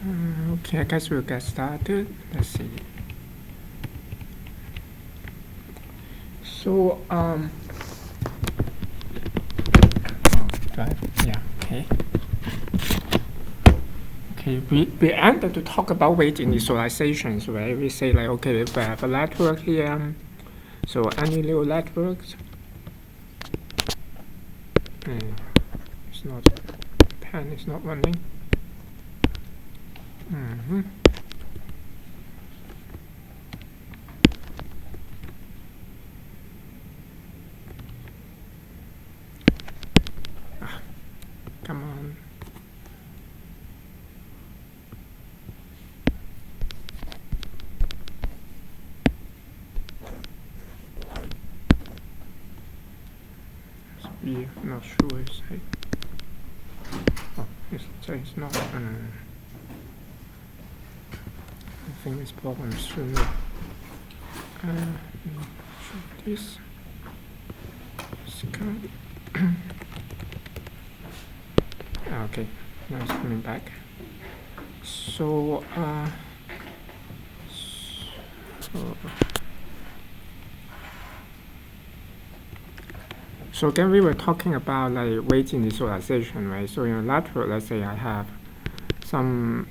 Okay, I guess we'll get started. Let's see. So, drive. Yeah. Okay. Okay. We ended to talk about weight initializations, right? We say like, okay, if we have a network here, so any little networks. It's not. Pen is not running. Come on. I'm not sure. It's like, oh, it's not. I think this problem is sooner. This. Okay, now it's coming back. So then we were talking about like weight initialization, right? So in a network, let's say I have some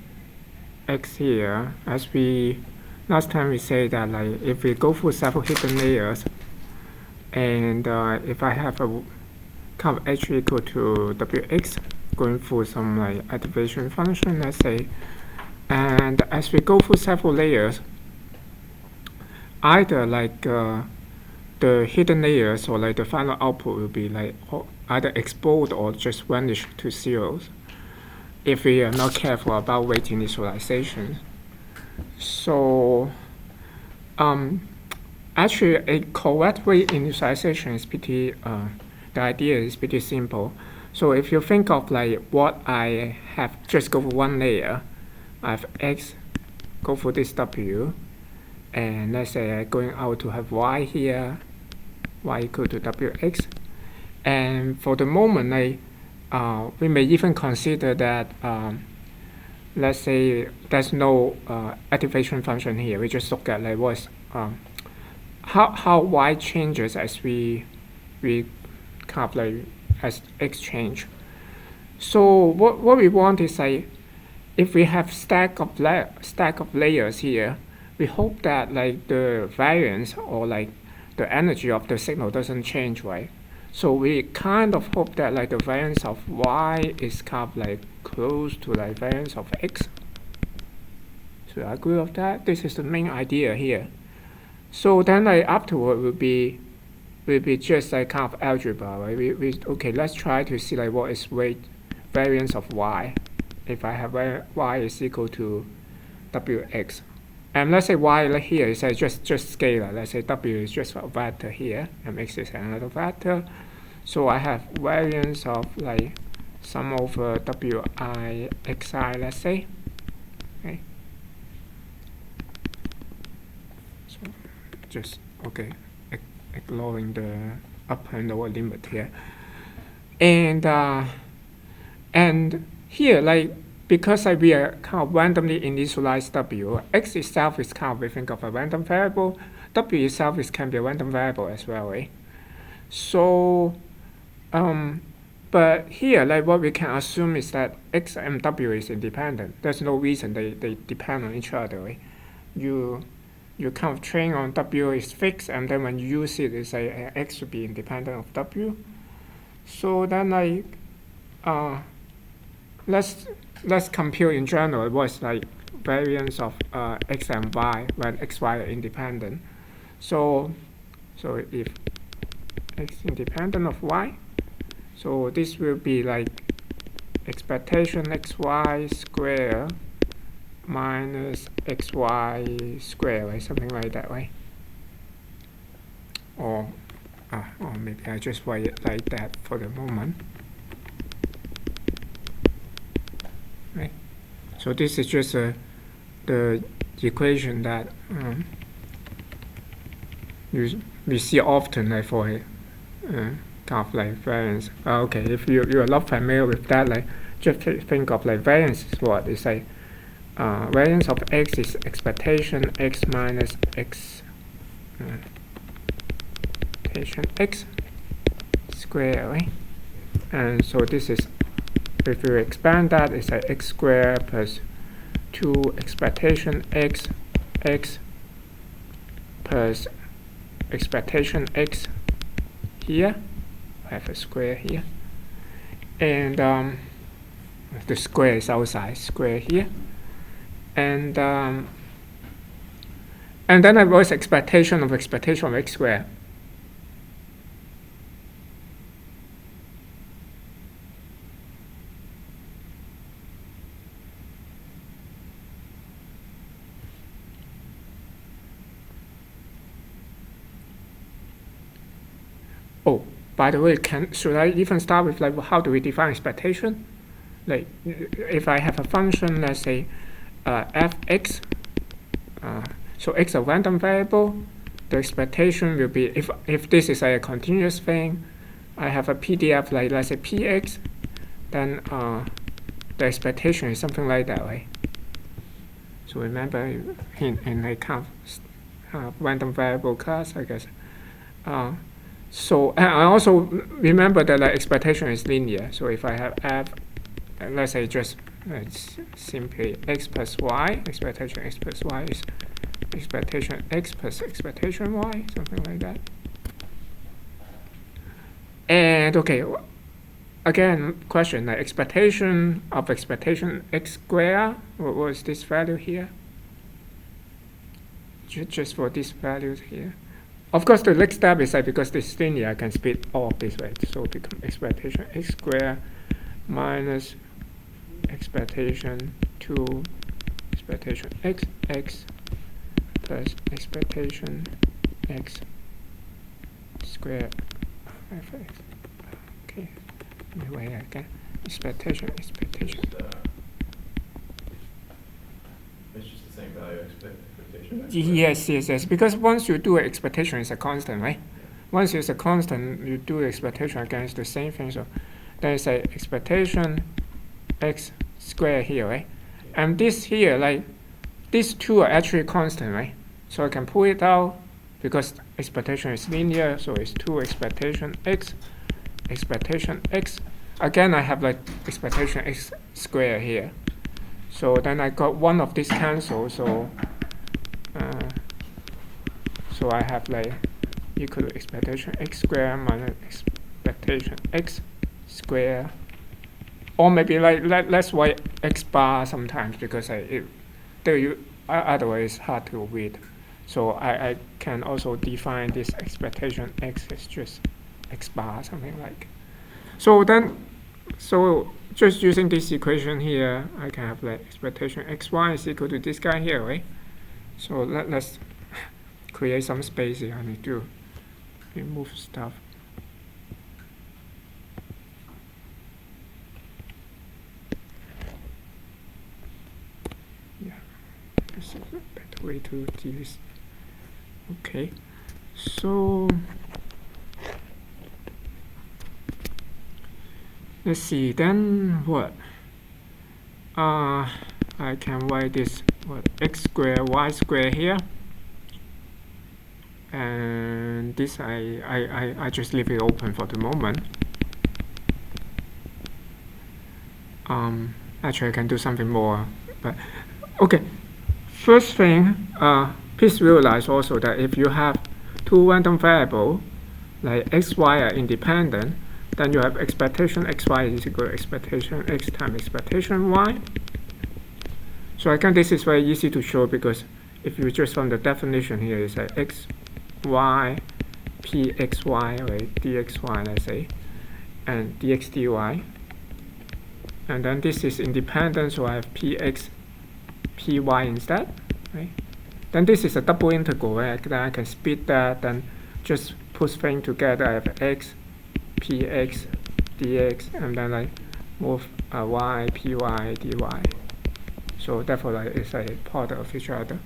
x here. As we last time we say that like if we go through several hidden layers, and if I have a kind of h equal to wx going through some like activation function, let's say, and as we go through several layers, either like the hidden layers or like the final output will be like either explode or just vanish to zeros if we are not careful about weight initialization. So actually a correct weight initialization is pretty the idea is pretty simple. So if you think of like what I have just go for one layer, I have x go for this w, and let's say I'm going out to have y here, y equal to wx, and for the moment we may even consider that let's say there's no activation function here. We just look at like what's how y changes as we kind of like as x change. So what we want is like if we have stack of layers here, we hope that like the variance or like the energy of the signal doesn't change, right? So we kind of hope that like the variance of y is kind of like close to like variance of x. So I agree with that. This is the main idea here. So then like afterward will be just like kind of algebra, right? Okay, let's try to see like what is weight variance of y if I have y is equal to wx. And let's say y like here is just scalar. Let's say w is just a vector here, and x is another vector. So I have variance of like sum over wi xi, let's say. Okay. So just okay, ignoring the upper and lower limit here. And here like because we are kind of randomly initialized w, x itself is kind of we think of a random variable, w itself can be a random variable as well, right? So but here like what we can assume is that x and w is independent. There's no reason they depend on each other, right? You kind of train on w is fixed, and then when you use it, it's like x should be independent of w. So then like let's compute in general what's like variance of x and y when x, y are independent. So if x independent of y, so this will be like expectation xy square minus xy square, right? Something like that, right? Or maybe I just write it like that for the moment. Right. So this is just the equation that we see often like for kind of like variance. Okay, if you are not familiar with that, like just think of like variance is what it's like variance of x is expectation x minus expectation x square, right? And so this is, if you expand that, it's like x squared plus 2 expectation x plus expectation x here. I have a square here, and the square is outside, square here, and then I was expectation of x squared. Oh, by the way, should I even start with like how do we define expectation? Like if I have a function, let's say fx, so x a random variable, the expectation will be, if this is like a continuous thing, I have a PDF like let's say px, then the expectation is something like that, right? So remember in a kind of random variable class, I guess. So I also remember that the expectation is linear. So if I have f, let's say just simply x plus y, expectation x plus y is expectation x plus expectation y, something like that. And okay, again, question like expectation of expectation x squared. What was this value here? Just for these values here. Of course, the next step is like because this is linear, I can split all of this, right? So it becomes expectation x squared minus expectation 2 expectation x plus expectation x squared. Okay, anyway, again, expectation. It's just the same value, expectation. Yes. Because once you do expectation, it's a constant, right? Once it's a constant, you do expectation against the same thing. So then it's a expectation x squared here, right? And this here, like these two are actually constant, right? So I can pull it out because expectation is linear. So it's 2 expectation x. Again, I have like expectation x squared here. So then I got one of these cancel. So I have like equal to expectation x squared minus expectation x squared, or maybe like let's write x bar sometimes because otherwise it's hard to read. So I can also define this expectation x as just x bar, something like. So just using this equation here, I can have like expectation xy is equal to this guy here, right? So let's create some space here. I need to remove stuff. Yeah, this is a better way to do this. Okay, so let's see. Then what? I can write this x squared y squared here, and this I just leave it open for the moment. Actually I can do something more, but okay. First thing, please realize also that if you have two random variables like x, y are independent, then you have expectation xy is equal to expectation x times expectation y. So again, this is very easy to show because if you just from the definition here, it's like x, y, pxy, right, dxy, let's say, and dx dy. And then this is independent, so I have px, py instead, right? Then this is a double integral, right? Then I can split that, then just put things together. I have x, px, dx, and then I move y, py, dy. So therefore, like, it's a product of each other.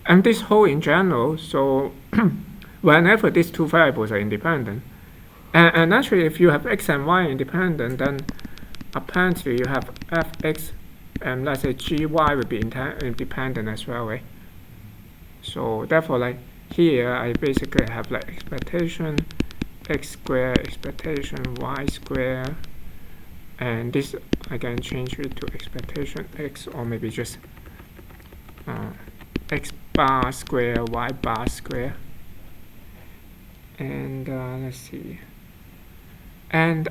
And this whole in general, so whenever these two variables are independent, and actually if you have x and y independent, then apparently you have fx and let's say gy will be independent as well, right? So therefore, like here, I basically have like expectation x squared, expectation y squared, and this I can change it to expectation x, or maybe just x bar square, y bar square. And let's see. And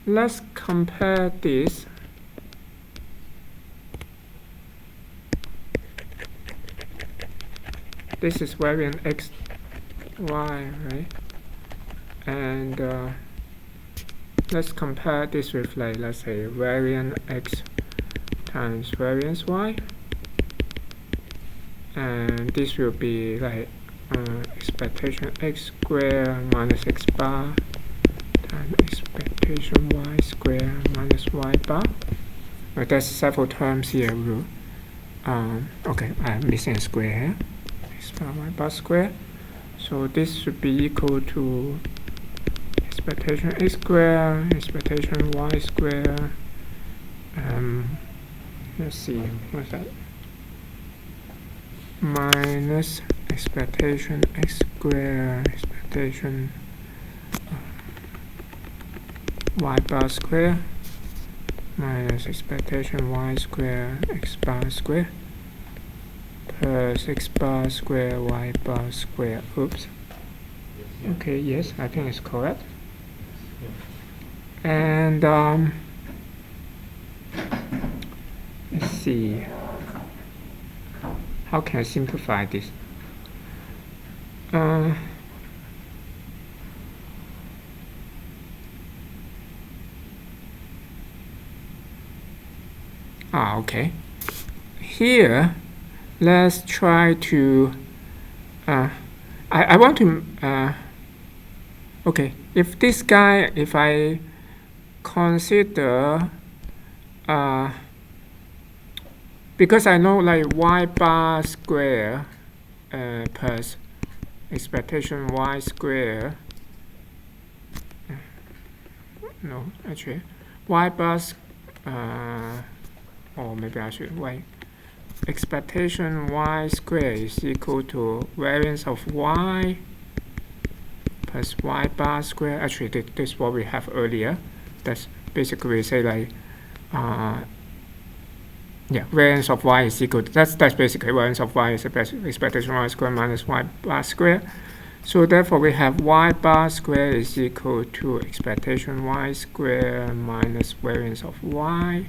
let's compare this. This is variant x, y, right? And let's compare this with, like, let's say variant x times variance y, and this will be like expectation x squared minus x bar times expectation y squared minus y bar. But there's several terms here. Okay, I'm missing a square here. X bar y bar squared. So this should be equal to expectation x squared, expectation y squared. Let's see, what's that? Minus expectation x squared, expectation y bar squared, minus expectation y squared x bar squared, plus x bar squared y bar squared. Oops. Okay, yes, I think it's correct. And let's see, how can I simplify this? Okay. Here, let's try to. I want to. Okay, if this guy, if I consider, because I know like y bar square plus expectation y square. No, actually, y bar. Or maybe I should wait. Expectation y squared is equal to variance of y plus y bar square. Actually, this is what we have earlier. That's basically say like, variance of y is equal to, that's basically variance of y is expectation y squared minus y bar square. So therefore, we have y bar square is equal to expectation y square minus variance of y.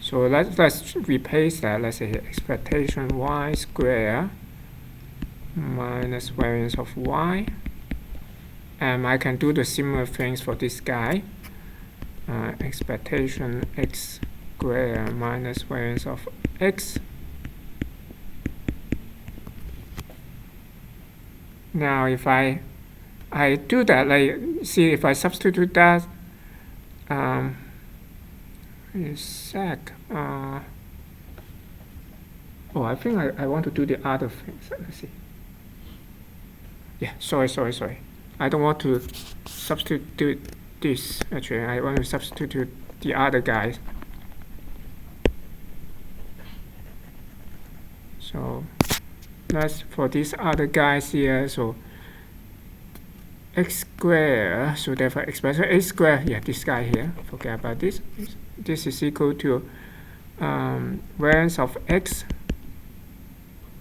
So let's replace that. Let's say expectation y square minus variance of y, and I can do the similar things for this guy. Expectation x square minus variance of x. Now if I do that, like, see if I substitute that in sec. I think I want to do the other things. Let's see. Yeah, sorry. I don't want to substitute this. Actually, I want to substitute the other guys. So that's for these other guys here. So x squared, so therefore expression x squared, this guy here, forget about this. This is equal to variance of x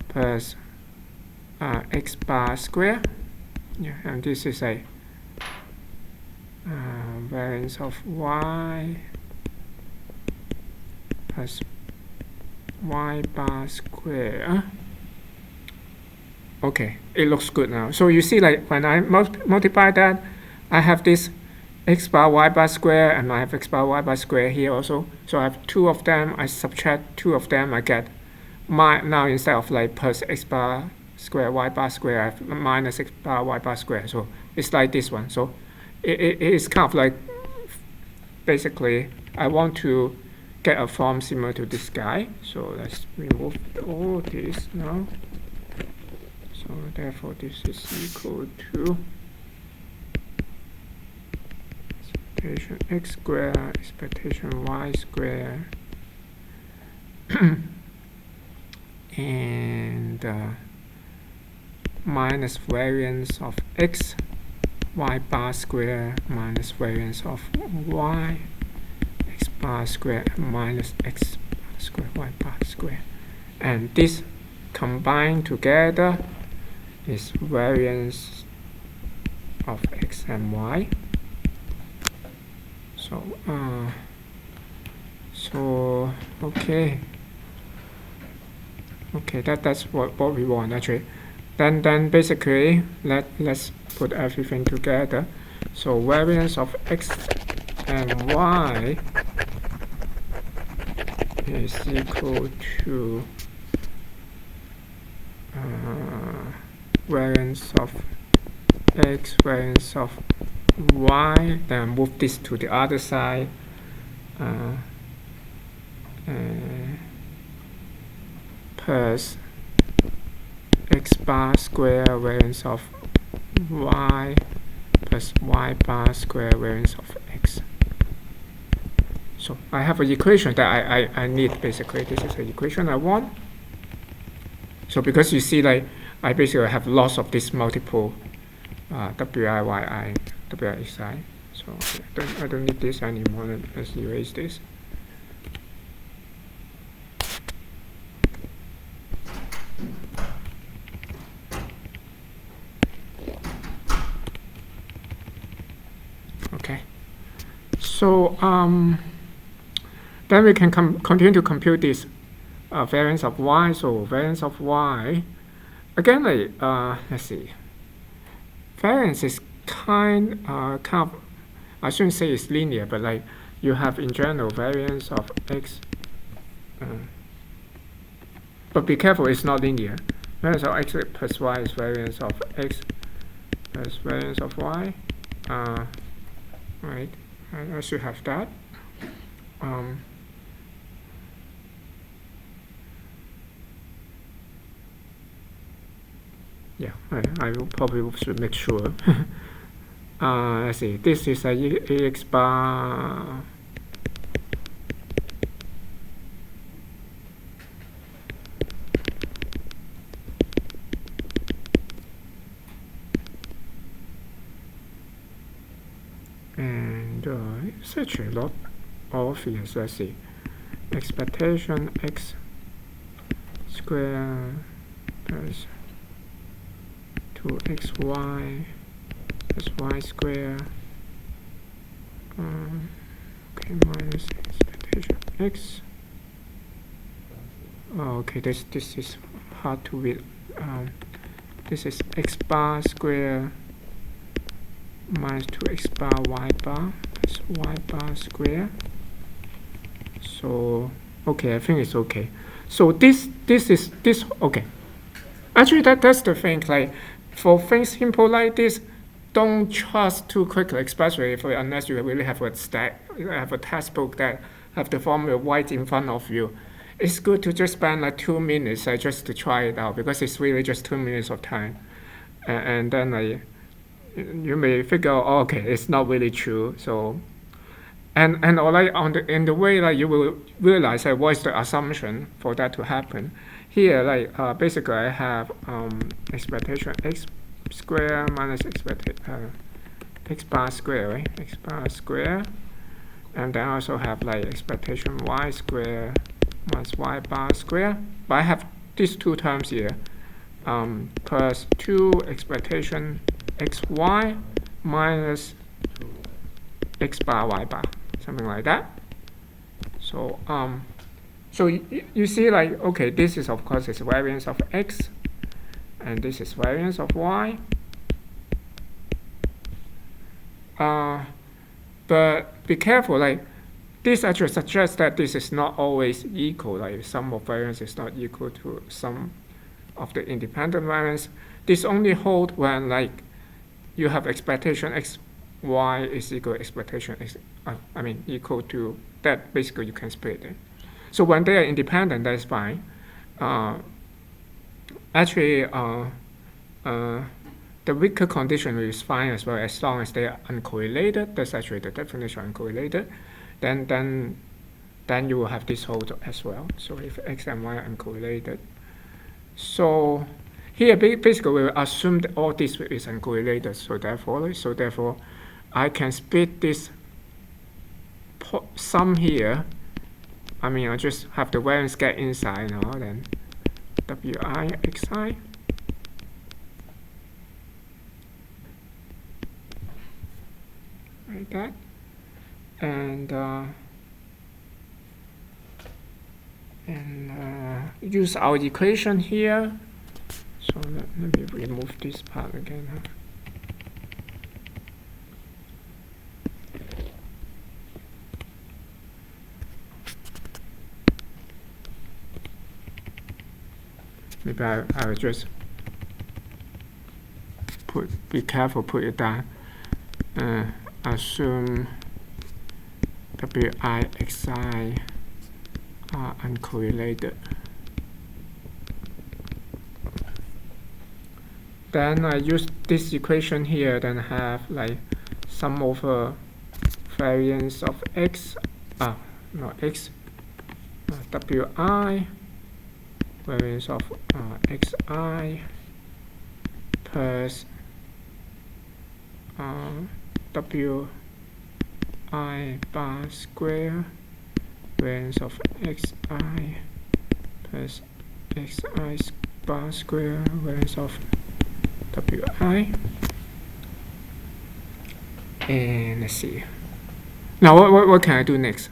plus x bar square, and this is a variance of y plus y bar square. Okay, it looks good now. So you see, like when I multiply that, I have this x bar y bar square, and I have x bar y bar square here also. So I have two of them. I subtract two of them. I get now instead of like plus x bar square y bar square, I have minus x bar y bar square. So it's like this one. So it is kind of like, basically I want to get a form similar to this guy. So let's remove all this now. So therefore this is equal to expectation x square, expectation y square, and minus variance of x, y bar square minus variance of y, x bar square minus x bar square, y bar square. And this combined together is variance of x and y. Okay, that's what we want actually. Then basically let's put everything together. So variance of x and y is equal to variance of x, variance of y, then move this to the other side, plus x bar square variance of y plus y bar square variance of x. So I have an equation that I need basically. This is the equation I want. So because you see, like, I basically have lots of this multiple wi, yi, wxi. So I don't need this anymore. Let's erase this. Okay. So then we can continue to compute this variance of y. So variance of y, again, like, let's see. Variance is kind of, I shouldn't say it's linear, but like you have in general variance of x. But be careful, it's not linear. Variance of x plus y is variance of x plus variance of y. Right, I should have that. Yeah, I will probably should make sure. Let's see, this is a ax bar and it's actually not obvious. Let's see, expectation x square plus 2xy plus y square, okay, minus expectation x. Okay, this is hard to read. This is x bar square minus 2x bar y bar plus y bar square. So okay, I think it's okay. So this okay. Actually, that's the thing. Like, for things simple like this, don't trust too quickly, especially unless you really have a textbook that have the formula right in front of you. It's good to just spend like 2 minutes just to try it out, because it's really just 2 minutes of time, and then you may figure out, oh, okay, it's not really true. So and like in the way, like, you will realize what is the assumption for that to happen. Here, like, basically I have expectation x square minus expectation x bar square, right? X bar square, and then I also have like expectation y square minus y bar square. But I have these two terms here, plus 2 expectation xy minus x bar y bar, something like that. So so you see, like, okay, this is, of course, is variance of x, and this is variance of y. But be careful, like, this actually suggests that this is not always equal. Like, sum of variance is not equal to sum of the independent variance. This only holds when, like, you have expectation x y is equal to expectation x, equal to that. Basically, you can split it. So when they are independent, that's fine. Actually, the the weaker condition is fine as well, as long as they are uncorrelated. That's actually the definition of uncorrelated. Then you will have this hold as well. So if x and y are uncorrelated, so here basically we will assume that all this is uncorrelated. So therefore, I can split this sum here. I mean, I just have the variance get inside now. Then wi xi. Like that, and use our equation here. So let me remove this part again. Maybe I will just be careful, put it down. Assume wi xi are uncorrelated. Then I use this equation here, then have like sum over variance of x, wi variance of xi plus wi bar square variance of xi plus xi bar square variance of wi. And let's see. Now what can I do next?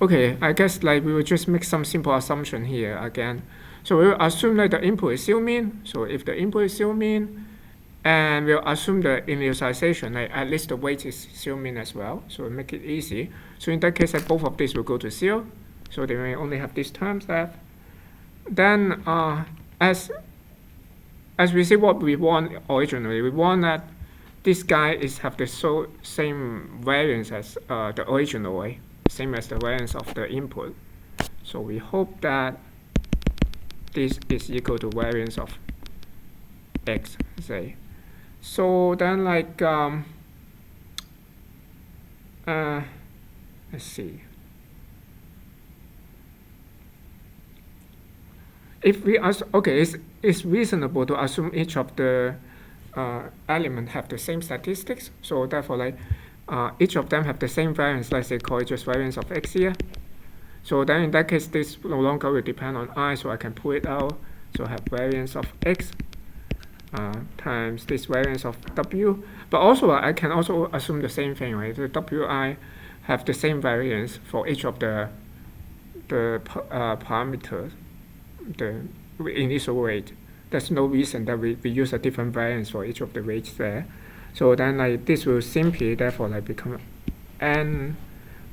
Okay, I guess like we will just make some simple assumption here again. So we will assume that the input is zero mean. So if the input is zero mean, and we'll assume the initialization, like at least the weight is zero mean as well. So we'll make it easy. So in that case, like both of these will go to 0. So they may only have these terms left. Then as we see what we want originally, we want that this guy have the same variance as the original way, same as the variance of the input. So we hope that this is equal to variance of x, say. So then like let's see. If we it's reasonable to assume each of the element have the same statistics. So therefore, like each of them have the same variance. Let's say call it just variance of x here. So then in that case, this no longer will depend on I. So I can pull it out. So I have variance of x times this variance of w. But also I can also assume the same thing, right? The wi have the same variance for each of the parameters. The initial weight. There's no reason that we use a different variance for each of the weights there. So then like this will simply therefore like become n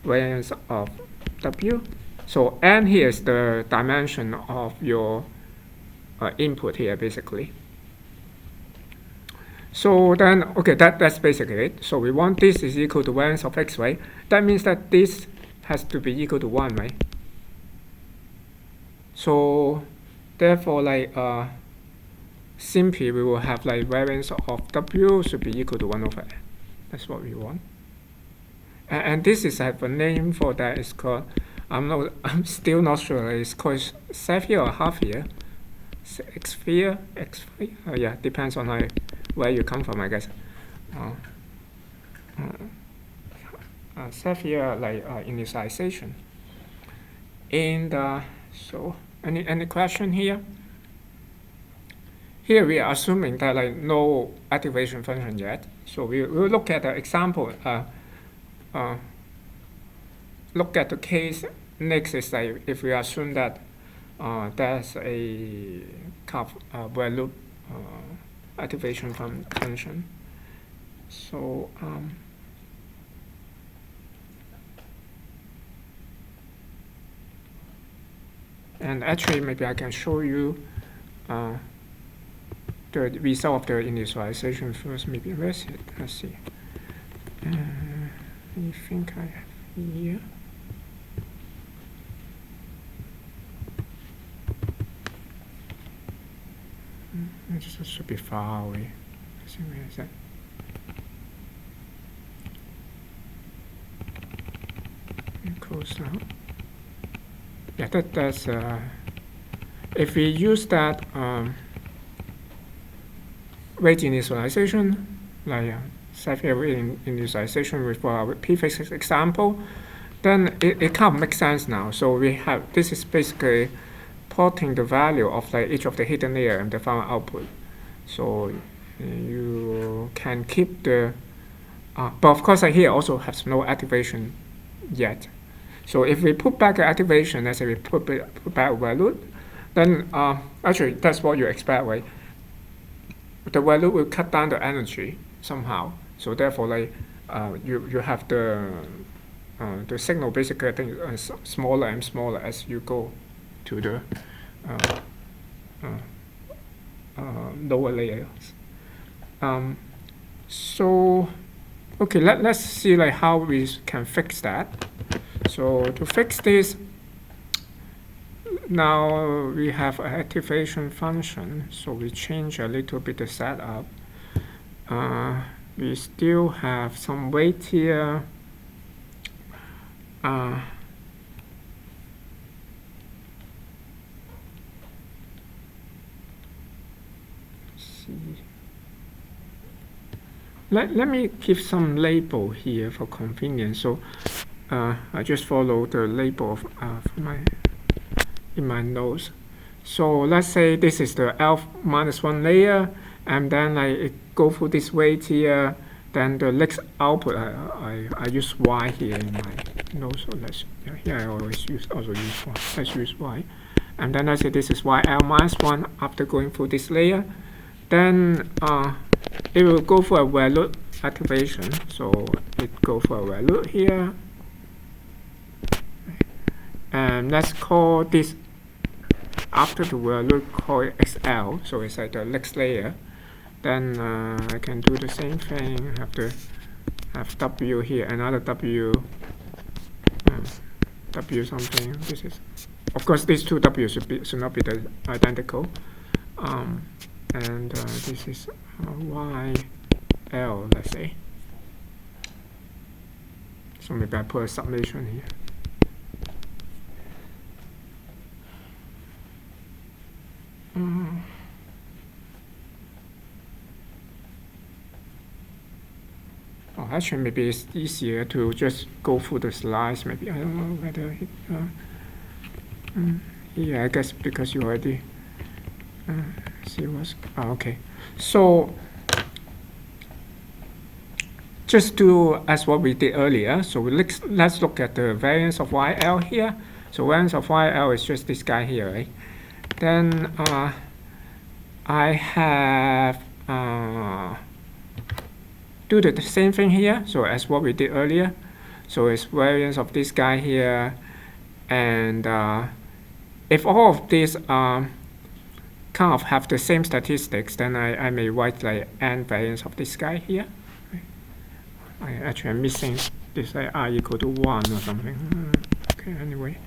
variance of w. So n here is the dimension of your input here basically. So then okay, that's basically it. So we want this is equal to variance of x, right? That means that this has to be equal to 1, right? So therefore like simply we will have like variance of w should be equal to 1 over n. That's what we want. And this is have a name for that. It's called I'm still not sure. It's called sphere or half sphere. Sphere. Yeah, depends on where you come from, I guess. Sphere like initialization. And so any question here? Here we are assuming that like no activation function yet. So we will look at the example. Look at the case next is like if we assume that there's a where loop activation function. So and actually maybe I can show you the result of the initialization first. Maybe let's see. I think I have here. It should be far away. Let's see, where is that? Close now. Yeah, that's if we use that weight initialization, like self-here weight initialization with our prefix example, then it kind of makes sense now. So we have, this is basically plotting the value of like each of the hidden layer and the final output. So you can keep the, but of course here also has no activation yet. So if we put back the activation, let's say we put back value, then actually that's what you expect, right? The value will cut down the energy somehow. So therefore, like you have the signal basically getting smaller and smaller as you go to the lower layers. So okay, let's see like how we can fix that. So to fix this, now we have an activation function. So we change a little bit the setup. We still have some weight here. Let me give some label here for convenience. So I just follow the label of in my notes. So let's say this is the L-1 layer, and then I go through this weight here. Then the next output, I use Y here in my notes. So let's, here I always use Y. Let's use Y. And then let's say this is YL-1 after going through this layer. Then it will go for a value activation. So it go for a value here. And let's call this, after the value, call it XL. So it's like the next layer. Then I can do the same thing. Have W here, another W, W something. This is, of course, these two W should not be identical. And this is YL, let's say. So maybe I put a summation here. Oh, actually, maybe it's easier to just go through the slides. Maybe I don't know whether it, yeah, I guess because you already see what's okay. So just do as what we did earlier. So let's look at the variance of YL here. So variance of YL is just this guy here, right? Then I have do the same thing here. So as what we did earlier. So it's variance of this guy here, and if all of these kind of have the same statistics, then I may write like n variance of this guy here. I actually am missing this like r equal to 1 or something. Okay, anyway.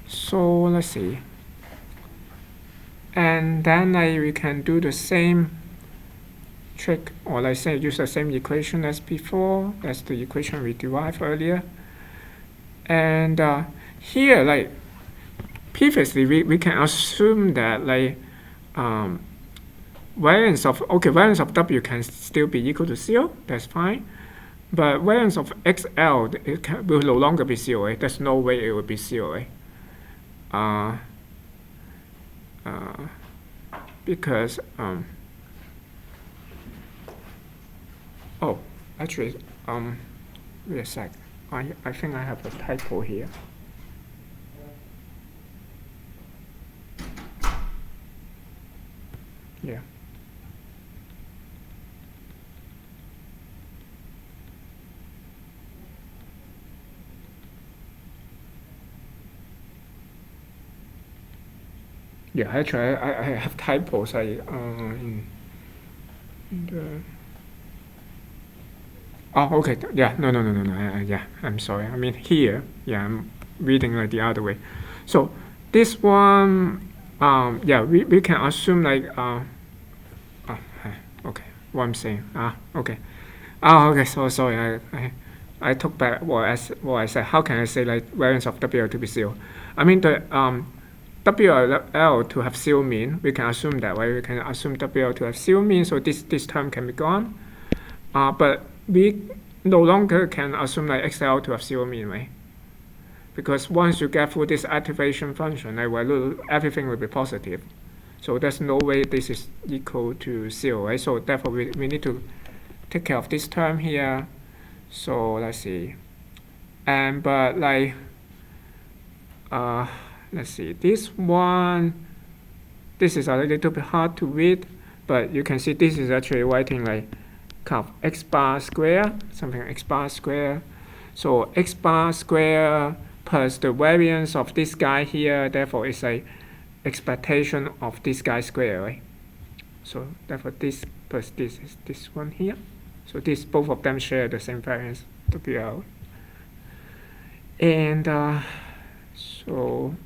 So let's see. And then we can do the same trick, or let's say use the same equation as before. That's the equation we derived earlier. And here, like previously, we can assume that like variance of W can still be equal to 0. That's fine. But variance of XL will no longer be 0. Right? There's no way it will be 0. Right? Because oh, actually, wait a sec. I think I have a typo here. Yeah. Yeah, actually, I have typos. In the. Oh, okay. Yeah, no. Yeah, I'm sorry. I mean here. Yeah, I'm reading like the other way. So this one, yeah, we can assume like what I'm saying. Okay. Okay. So sorry. I took back what I said. How can I say like variance of WL to be zero? I mean the WL to have zero mean. We can assume that, right? We can assume WL to have zero mean. So this term can be gone. But we no longer can assume like XL to have zero mean, right? Because once you get through this activation function, like everything will be positive. So there's no way this is equal to zero, right? So therefore we need to take care of this term here. So let's see. But like let's see, this one, this is a little bit hard to read, but you can see this is actually writing like kind of x bar square, something x bar square. So x bar square plus the variance of this guy here, therefore it's a expectation of this guy square, right? So therefore this plus this is this one here. So this, both of them share the same variance, WL. And so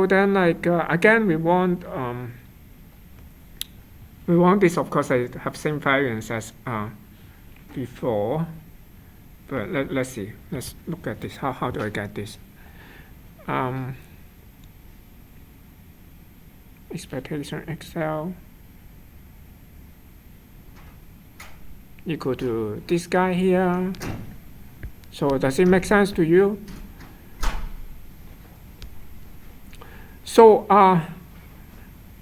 then like again we want this, of course, to have same variance as before. But let's see. Let's look at this. How do I get this? Expectation XL equal to this guy here. So does it make sense to you? So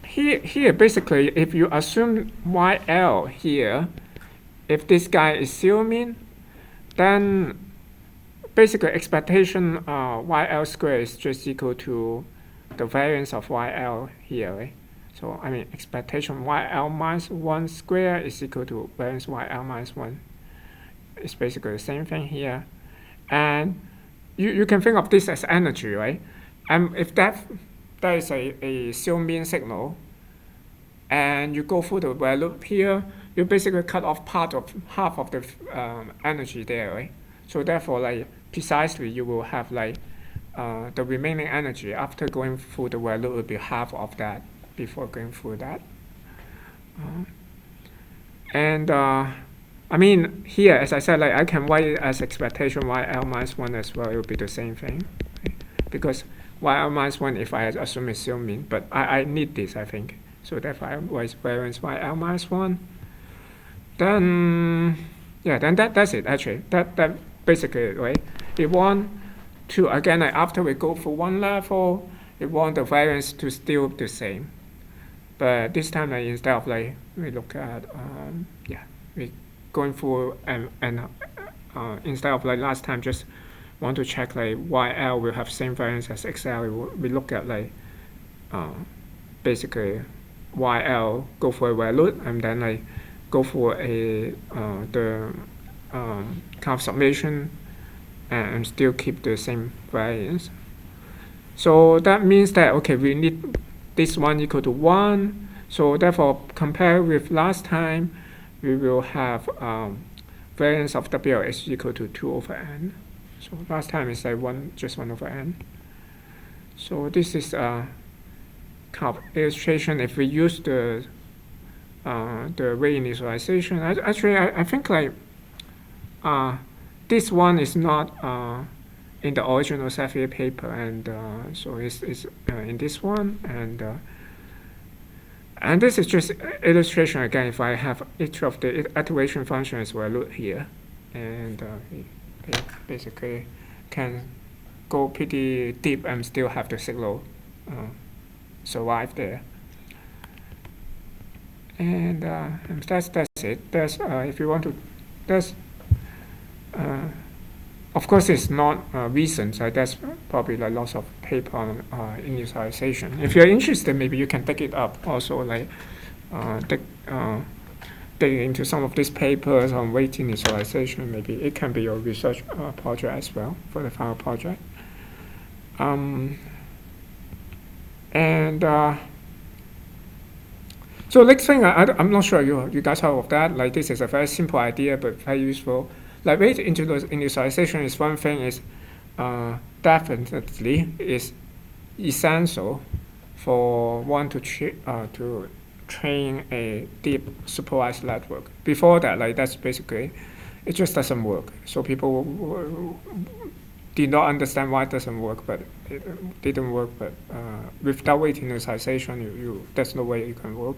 here basically, if you assume YL here, if this guy is zero mean, then basically expectation YL squared is just equal to the variance of YL here, right? So I mean expectation YL minus 1 square is equal to variance YL minus 1. It's basically the same thing here. And you can think of this as energy, right? And if that is a zero mean signal, and you go through the while loop here, you basically cut off half of the energy there, right? So therefore, like precisely, you will have like the remaining energy after going through the while loop will be half of that before going through that. I mean here, as I said, like I can write it as expectation YL minus 1 as well. It will be the same thing, right? Because YL minus 1, if I assume it's zero mean, but I need this, I think. So therefore I write variance YL minus 1. Then yeah, then that's it actually. That basically it, right? We want to again, like after we go through one level, we want the variance to still be the same. But this time, like instead of like we look at we going through and instead of like last time just want to check like YL will have same variance as XL, we look at like basically YL go for a value and then like go for a the kind of summation and still keep the same variance. So that means that okay, we need this one equal to 1. So therefore, compared with last time, we will have variance of WL is equal to 2 over n. So last time is like just 1 over n. So this is a kind of illustration. If we use the rate initialization, actually I think like this one is not in the original Xavier paper, and so it's in this one, and this is just illustration again. If I have each of the iteration functions valued here, and it basically can go pretty deep and still have the signal survive there. And that's it. That's if you want to, that's of course it's not recent. So that's probably like lots of paper on initialization. If you're interested, maybe you can take it up. Also, like dig into some of these papers on weight initialization. Maybe it can be your research project as well for the final project. So next thing, I'm not sure you guys heard of that. Like this is a very simple idea, but very useful. Like weight initialization is one thing, is definitely is essential for one to train a deep supervised network. Before that, like that's basically, it just doesn't work. So people did not understand why it doesn't work, but it didn't work. But without weight initialization, there's no way it can work.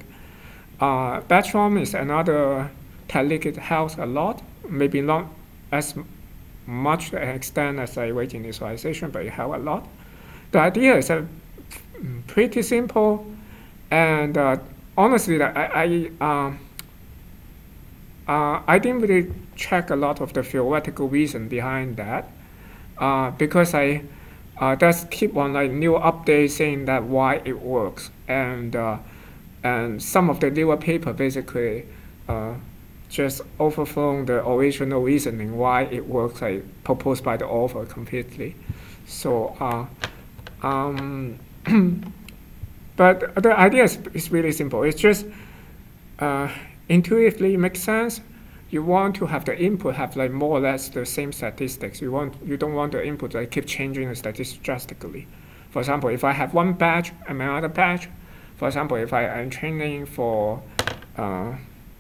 Batch ROM is another technique. It helps a lot, maybe not as much extent as weight initialization, but it helps a lot. The idea is pretty simple, and honestly, I didn't really check a lot of the theoretical reason behind that, because I just keep on like new updates saying that why it works, and some of the newer paper basically just overthrown the original reasoning why it works like proposed by the author completely. So, but the idea is really simple. It's just intuitively makes sense. You want to have the input have like more or less the same statistics. You don't want the input like keep changing the statistics drastically. For example, if I have one batch and another batch, for example, if I am training for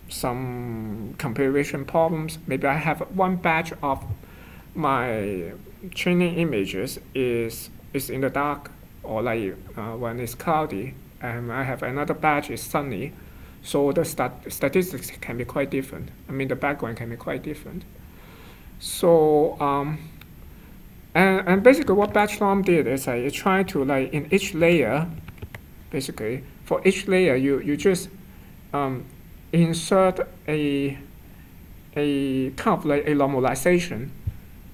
some comparison problems, maybe I have one batch of my training images is in the dark, or like when it's cloudy, and I have another batch is sunny. So the statistics can be quite different. I mean, the background can be quite different. So and basically what batch ROM did is it tried to like in each layer, basically for each layer you just insert a kind of like a normalization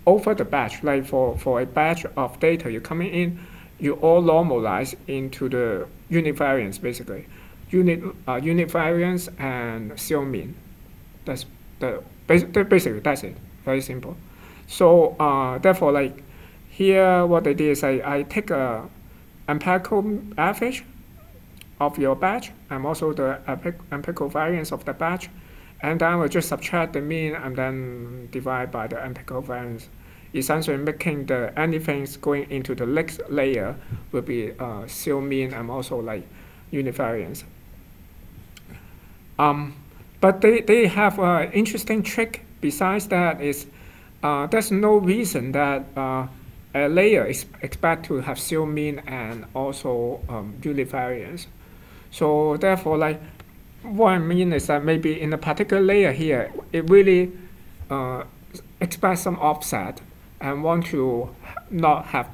over the batch. Like for a batch of data you're coming in, you all normalize into the unit variance basically. Unit variance and CO mean. That's basically that's it. Very simple. So therefore, like here, what I did is I take a empirical average of your batch and also the empirical variance of the batch, and then I will just subtract the mean and then divide by the empirical variance, essentially making the anything going into the next layer will be CO mean and also like unit variance. But they have an interesting trick. Besides that, is there's no reason that a layer is expected to have CO mean and also unit variance. So therefore, like what I mean is that maybe in a particular layer here, it really expects some offset and want to not have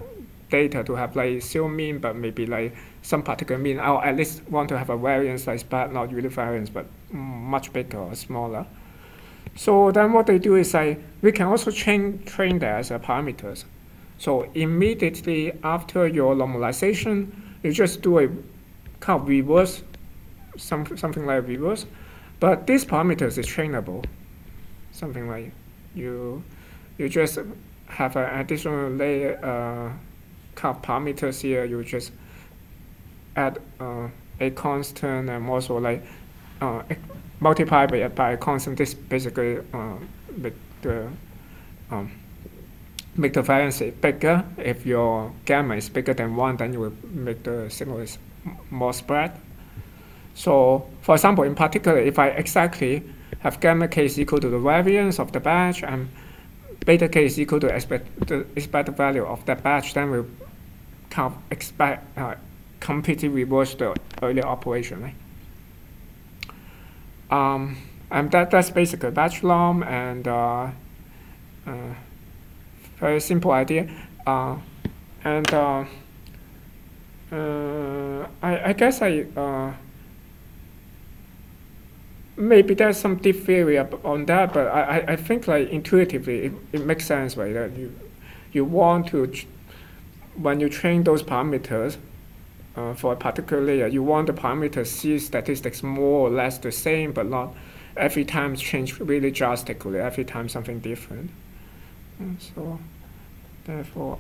data to have like CO mean, but maybe like some particular mean, or at least want to have a variance that's bad, not unit variance, but much bigger or smaller. So then what they do is we can also train that as parameters. So immediately after your normalization, you just do a kind of reverse, something like reverse, but these parameters is trainable. Something like you just have an additional layer kind of parameters here. You just add a constant and also like multiply by a constant. This basically make the variance bigger. If your gamma is bigger than 1, then you will make the signal is more spread. So for example, in particular, if I exactly have gamma k is equal to the variance of the batch and beta k is equal to the expected value of that batch, then we'll kind of completely reverse the earlier operation, right? And that's basically batch ROM, and very simple idea. I guess maybe there's some deep theory on that, but I think like intuitively it makes sense, right? That you want to when you train those parameters for a particular layer, you want the parameters see statistics more or less the same, but not every time change really drastically. Every time something different. And so therefore,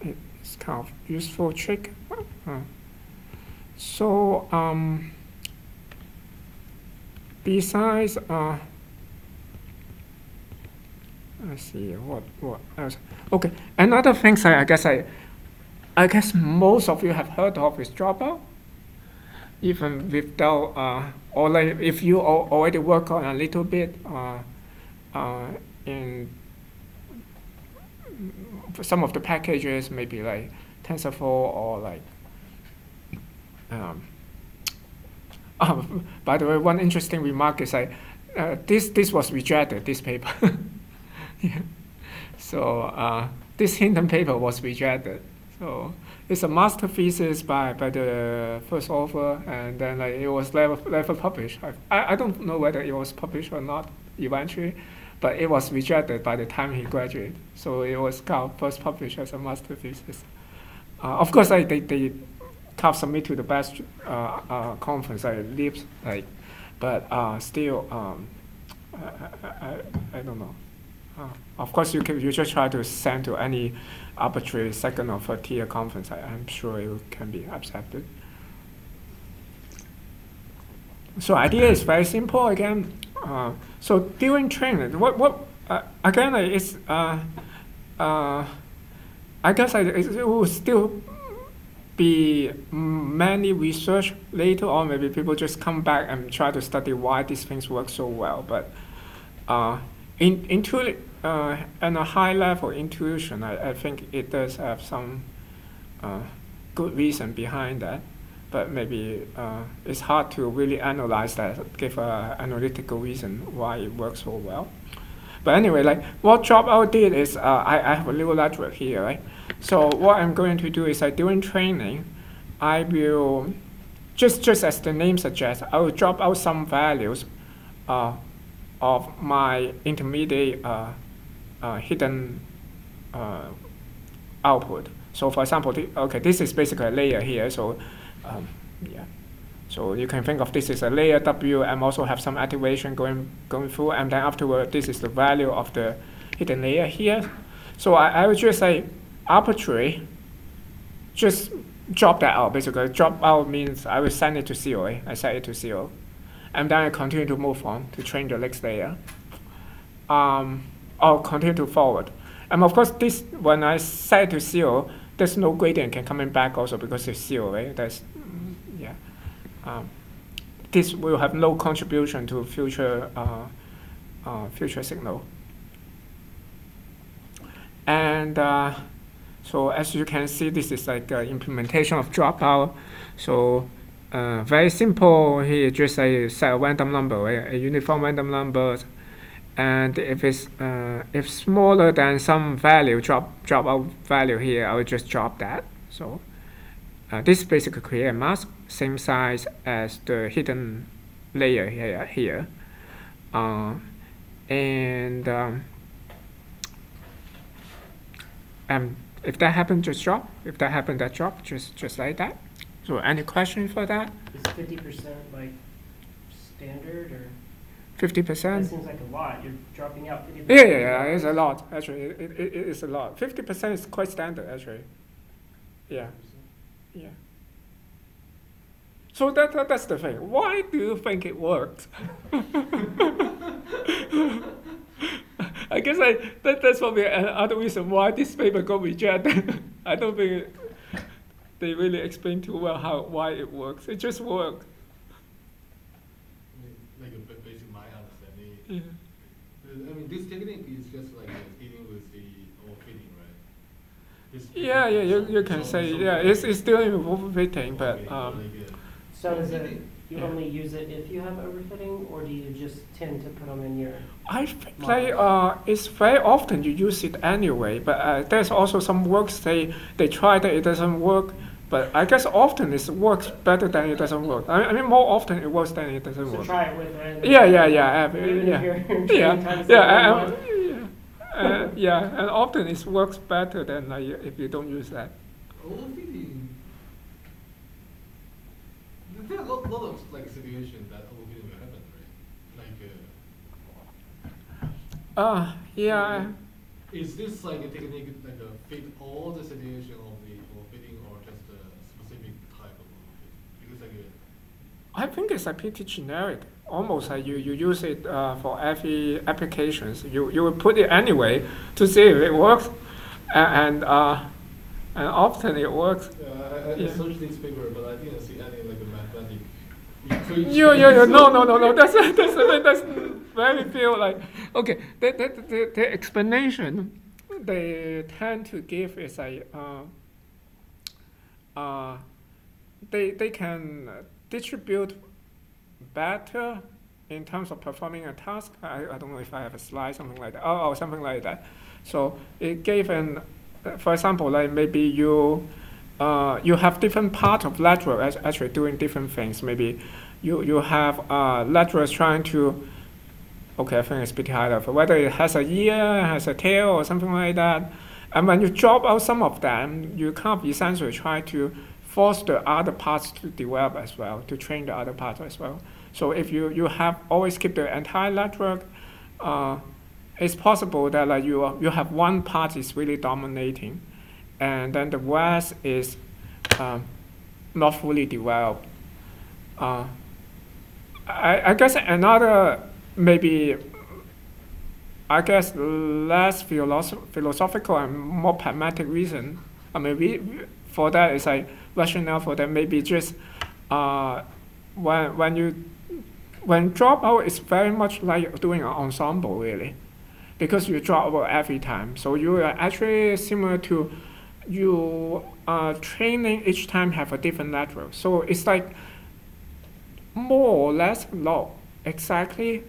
it's kind of useful trick. So besides, let's see what else. Okay, another thing I guess most of you have heard of is Dropout. even without, or like if you already work on a little bit in some of the packages, maybe like TensorFlow or like. Um, by the way, one interesting remark is like this was rejected. This paper. Yeah. So this Hinton paper was rejected. So it's a master thesis by the first author, and then like it was never published. I don't know whether it was published or not eventually, but it was rejected by the time he graduated. So it was first published as a master thesis. Of course, like they can't submit to the best conference, like LIPS, like, but still, I don't know. Of course, you just try to send to any arbitrary second or third tier conference. I'm sure it can be accepted. So idea is very simple again. So during training, what again is I guess it will still be many research later on. Maybe people just come back and try to study why these things work so well. But on a high level intuition, I think it does have some good reason behind that. But maybe it's hard to really analyze that, give an analytical reason why it works so well. But anyway, like what Dropout did is I have a little network here, right? So what I'm going to do is like during training, I will just as the name suggests, I will drop out some values of my intermediate hidden output. So for example, this is basically a layer here. So yeah. So you can think of this as a layer W, and also have some activation going through, and then afterward, this is the value of the hidden layer here. So I would just say arbitrary, just drop that out. Basically, drop out means I will send it to 0. I set it to 0, and then I continue to move on to train the next layer, or continue to forward. And of course, this when I set it to 0, there's no gradient can coming back also because it's 0, right? That's yeah. This will have no contribution to future signal. And so as you can see, this is like implementation of Dropout. So very simple. Here just set a random number, right? A uniform random number, and if it's smaller than some value, drop out value here, I will just drop that. So this basically create a mask same size as the hidden layer here. And if that happens, just drop. If that happens, that drop. Just like that. So any question for that? Is 50% like standard or? 50%? That seems like a lot. You're dropping out 50%. Yeah, it's a lot. Actually, it is a lot. 50% is quite standard, actually. Yeah. So that's the thing. Why do you think it works? I guess that's probably another reason why this paper got rejected. I don't think they really explain too well why it works. It just works. Like based my understanding. Yeah. I mean, this technique is just like dealing with the overfitting, right? Yeah, you can say it's still overfitting, but so is it you only use it if you have overfitting, or do you just tend to put them in your? I think it's very often you use it anyway, but there's also some works they try that it doesn't work, but I guess often it works better than it doesn't work. I mean more often it works than it doesn't work. So try it with random. Yeah, and often it works better than if you don't use that. Overfitting. There are a lot of like situations that overfitting will happen, right? Yeah. Is this like a technique like fit all the situation of the overfitting, or just a specific type of overfitting? Because I think it's pretty generic. Almost like you use it for every applications. You will put it anyway to see if it works, and and often it works. Yeah, I Yeah. searched this paper, but I didn't see any like a mathematic equation. Yeah. No. That's very few. Like, okay, the explanation they tend to give is like, they can distribute better in terms of performing a task. I don't know if I have a slide, something like that. Oh, something like that. So it gave an, for example, like maybe you have different parts of lateral actually doing different things. Maybe you have laterals trying to, okay, I think it's pretty high level, whether it has a ear, has a tail, or something like that. And when you drop out some of them, you kind of essentially try to force the other parts to develop as well, to train the other parts as well. So if you have always keep the entire network, it's possible that like you have one part is really dominating, and then the rest is not fully developed. I guess another maybe, I guess, less philosophical and more pragmatic reason. I mean, for that is like rationale for that maybe just when dropout is very much like doing an ensemble really, because you drop out every time. So you are actually similar to you training each time have a different network. So it's like more or less not exactly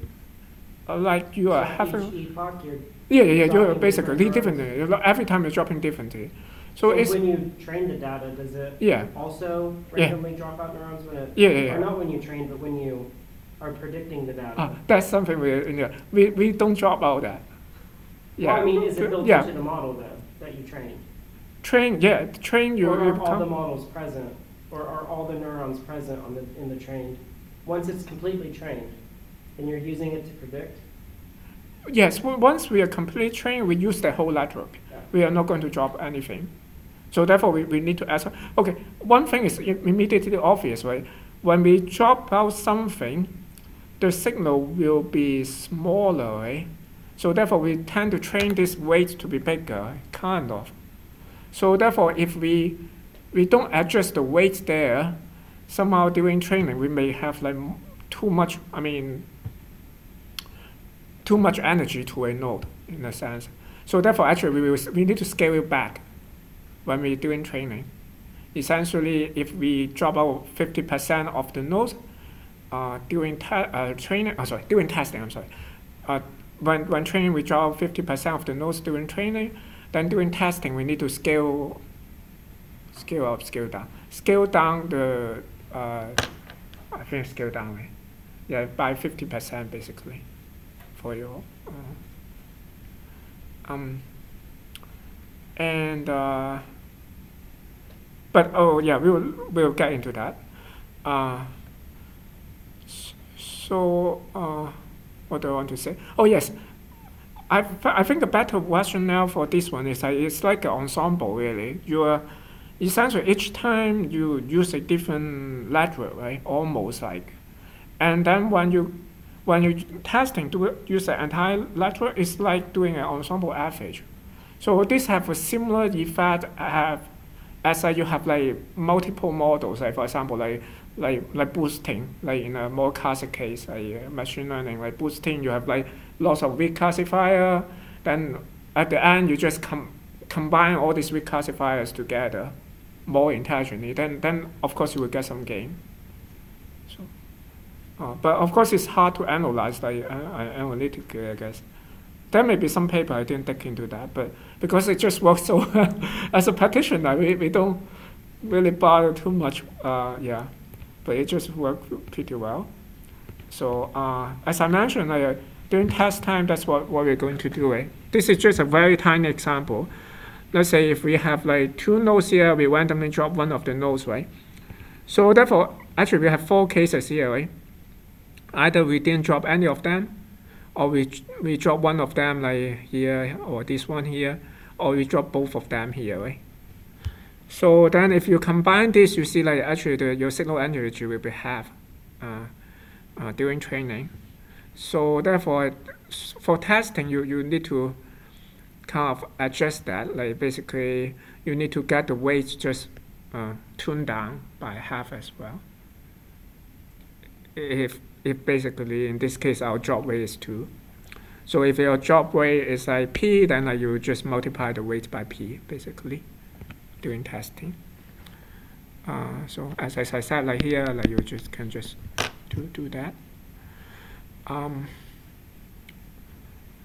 like you are having. Each epoch, Yeah. You're dropping basically different differently. Every time you're dropping differently. So it's when you train the data, does it yeah. also randomly drop out neurons when it? Yeah. Or not when you train, but when you are predicting the data. That's something we don't drop out that. Yeah. Well, I mean, is it built yeah. into the model though that you train? Train you. Or you are all the become, models present, or are all the neurons present in the trained? Once it's completely trained, and you're using it to predict. yes. Once we are completely trained, we use the whole network. Yeah. We are not going to drop anything. So therefore, we need to ask. Okay, one thing is immediately obvious, right? When we drop out something, the signal will be smaller, right? So therefore, we tend to train this weight to be bigger, kind of. So therefore, if we don't adjust the weight there, somehow during training we may have like too much. I mean, too much energy to a node in a sense. So therefore, actually, we need to scale it back when we're doing training. Essentially, if we drop out 50% of the nodes during during testing, I'm sorry. When training, we drop out 50% of the nodes during training. Then during testing, we need to scale up, scale down. Scale down the, I think scale down, right? Yeah, by 50% basically for your, but oh yeah, we'll get into that. So what do I want to say? Oh yes, I think the better rationale for this one is that it's like an ensemble really. You are essentially each time you use a different lateral, right? Almost like, and then when you testing to use the entire lateral, it's like doing an ensemble average. So this have a similar effect as you have like multiple models, like for example like boosting, like in a more classic case, like machine learning, like boosting, you have like lots of weak classifier, then at the end you just combine all these weak classifiers together more intelligently, then of course you will get some gain. So, but of course it's hard to analyze like analytically, I guess. There may be some paper I didn't dig into that, but because it just works so well, as a practitioner, we don't really bother too much, but it just worked pretty well. So as I mentioned, during test time, that's what we're going to do. Right? This is just a very tiny example. Let's say if we have like 2 nodes here, we randomly drop one of the nodes, right? So therefore, actually we have 4 cases here, right? Either we didn't drop any of them, or we drop one of them like here, or this one here, or we drop both of them here, right? So then if you combine this, you see like actually your signal energy will be half during training. So therefore, for testing, you need to kind of adjust that. Like basically, you need to get the weight just tuned down by half as well. If basically in this case our drop weight is 2. So if your drop weight is like p, then like you just multiply the weight by p basically during testing. So as I said, like here, like you just can just do that.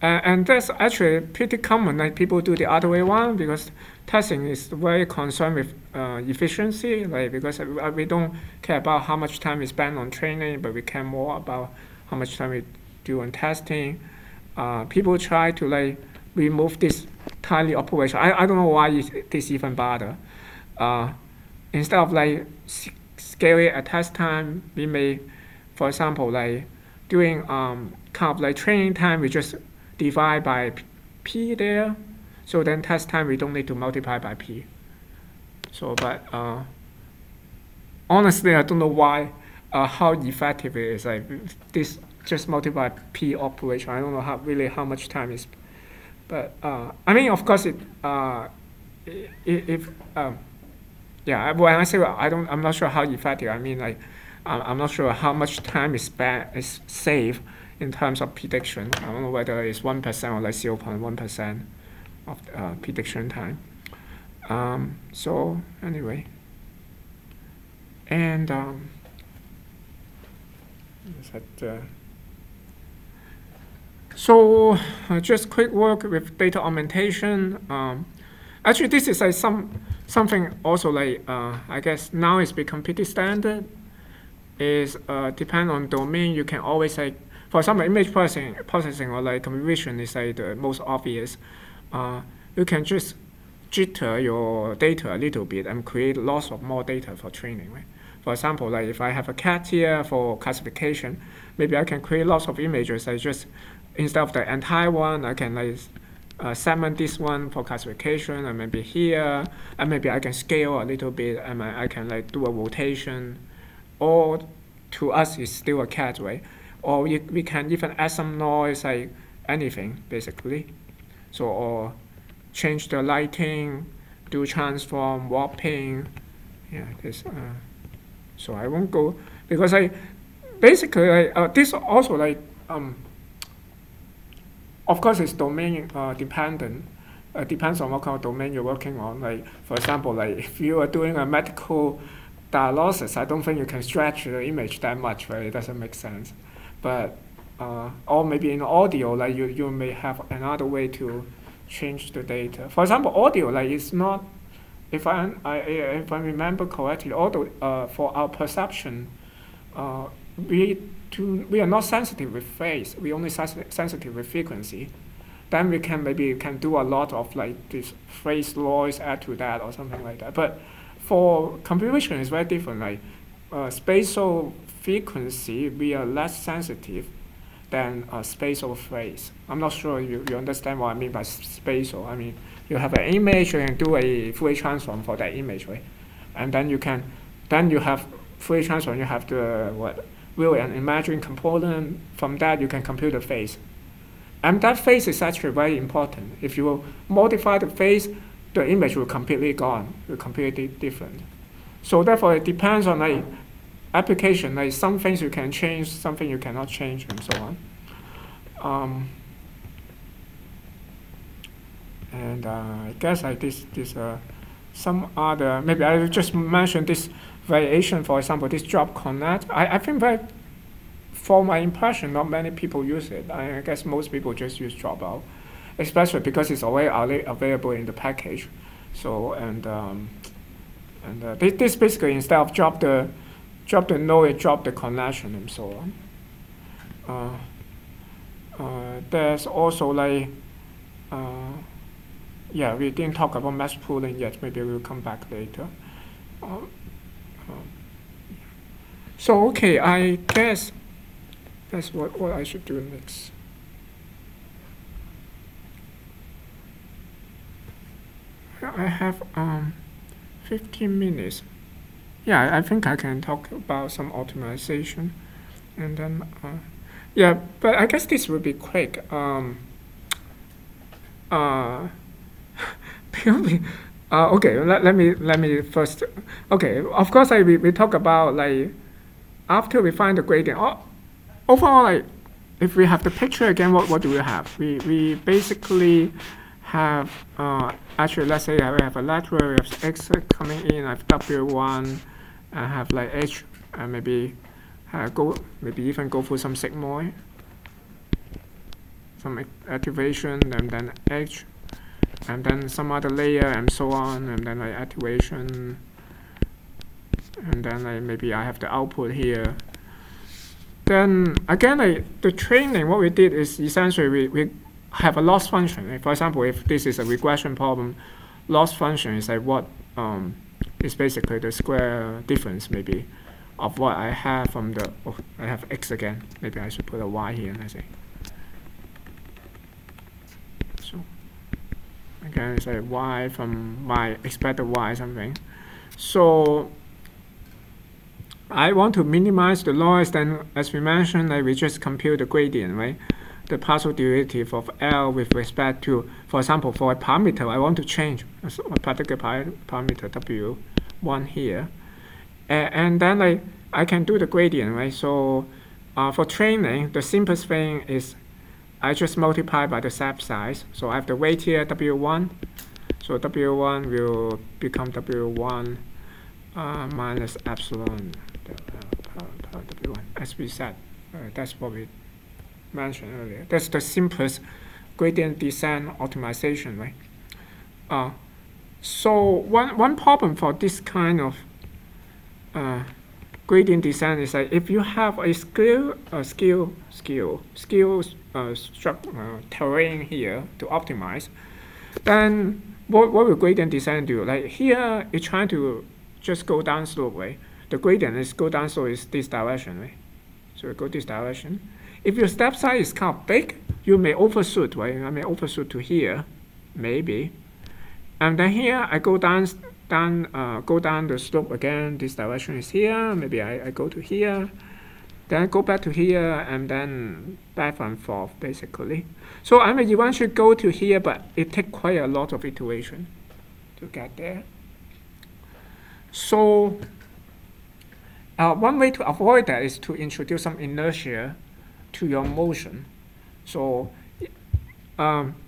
And that's actually pretty common. Like people do the other way around because testing is very concerned with efficiency. Like because we don't care about how much time we spend on training, but we care more about how much time we do on testing. People try to like remove this tiny operation. I don't know why this even bother. Instead of like scaling at test time, we may, for example, like during kind of like training time, we just divide by p there. So then test time we don't need to multiply by p. So, but honestly, I don't know why, how effective it is. Like this just multiply p operation. I don't know how much time is. But I mean, of course, yeah, when I say I'm not sure how effective. I mean, like, I'm not sure how much time is saved in terms of prediction. I don't know whether it's 1% or like 0.1% of prediction time. So anyway, and so just quick work with data augmentation. Actually, this is like something also like I guess now it's become pretty standard. Is depend on domain. You can always like, for example, image processing or like computer vision is like the most obvious. You can just jitter your data a little bit and create lots of more data for training, right? For example, like if I have a cat here for classification, maybe I can create lots of images. I just instead of the entire one, I can like segment this one for classification, and maybe here, and maybe I can scale a little bit, and I can like do a rotation. Or to us, it's still a cat, right? Or we can even add some noise, like anything, basically. So, or change the lighting, do transform, warping. Yeah, this. So I won't go because basically this also like of course it's domain dependent. Depends on what kind of domain you're working on. Like for example, like if you are doing a medical diagnosis, I don't think you can stretch the image that much, right? It doesn't make sense. But or maybe in audio, like you may have another way to change the data. For example, audio, like it's not. If I remember correctly, although for our perception, we are not sensitive with phase. We only sensitive with frequency. Then we can do a lot of like this phase noise, add to that or something like that. But for computer vision, it's very different. Like spatial frequency, we are less sensitive than spatial phase. I'm not sure you understand what I mean by spatial. I mean, you have an image, you can do a Fourier transform for that image, right? And then you have Fourier transform, you have the real and imaginary component. From that, you can compute the phase. And that phase is actually very important. If you modify the phase, the image will completely gone, will completely different. So therefore, it depends on like application. Like some things you can change, something you cannot change, and so on. And I guess like this some other, maybe I just mention this variation, for example, this drop connect. I think that for my impression, not many people use it. I guess most people just use Dropout, especially because it's already available in the package. So this basically instead of drop the node, it drop the connection and so on. There's also like yeah, we didn't talk about mesh pooling yet. Maybe we'll come back later. So okay, I guess that's what I should do next. I have 15 minutes. Yeah, I think I can talk about some optimization, and then yeah, but I guess this will be quick. purely, okay, let me first, okay, of course, we talk about, like, after we find the gradient, overall, like, if we have the picture again, what do we have? We basically have, actually, let's say I have a lateral, we have x coming in, I have w1, I have like h, maybe maybe even go for some sigmoid, some activation, and then h, and then some other layer, and so on, and then like activation, and then like maybe I have the output here. Then again, like the training, what we did is essentially we have a loss function. Like, for example, if this is a regression problem, loss function is like what is basically the square difference maybe of what I have from the, I have x again. Maybe I should put a y here, let's say. So again, it's like y from my expected y something. So I want to minimize the noise, then as we mentioned, like we just compute the gradient, right? The partial derivative of L with respect to, for example, for a parameter, I want to change a particular parameter W1 here. And then like I can do the gradient, right? So for training, the simplest thing is I just multiply by the step size. So I have the weight here, W1. So W1 will become W1 minus epsilon W1, as we said. That's what we mentioned earlier. That's the simplest gradient descent optimization, right? So one problem for this kind of gradient descent is that if you have a terrain here to optimize, then what will gradient descent do? Like here, it's trying to just go down slope, right? The gradient is go down slope is this direction, right? So we go this direction. If your step size is kind of big, you may overshoot, right? I may overshoot to here, maybe. And then here, I go down the slope again. This direction is here. Maybe I go to here. Then go back to here, and then back and forth, basically. So I may eventually go to here, but it takes quite a lot of iteration to get there. So one way to avoid that is to introduce some inertia to your motion. So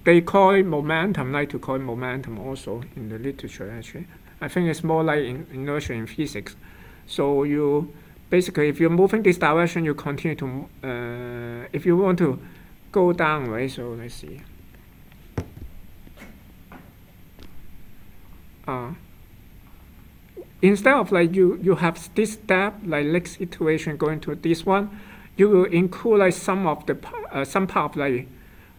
they call it momentum, like to call it momentum also in the literature, actually. I think it's more like inertia in physics. So you basically, if you're moving this direction, you continue to, if you want to go down, right? So let's see. Instead of like you have this step, like next iteration going to this one, you will include like some of the some part of like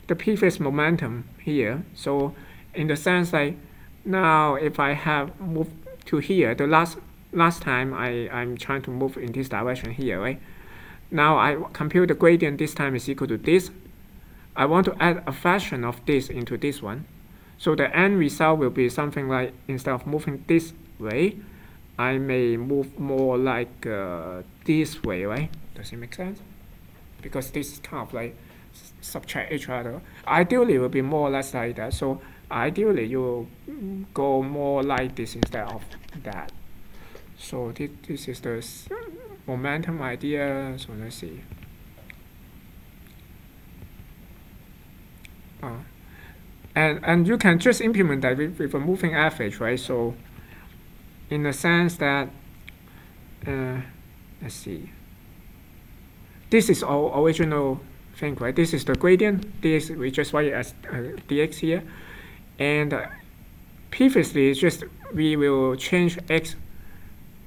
the previous momentum here. So in the sense like now if I have moved to here, the last time I'm trying to move in this direction here, right? Now I compute the gradient this time is equal to this. I want to add a fraction of this into this one. So the end result will be something like, instead of moving this way, I may move more like this way, right? Does it make sense? Because this is kind of like subtract each other. Ideally, it will be more or less like that. So ideally, you will go more like this instead of that. So this is the momentum idea. So let's see. And you can just implement that with a moving average, right? So in the sense that, let's see. This is our original thing, right? This is the gradient. This we just write it as dx here. And previously, it's just we will change x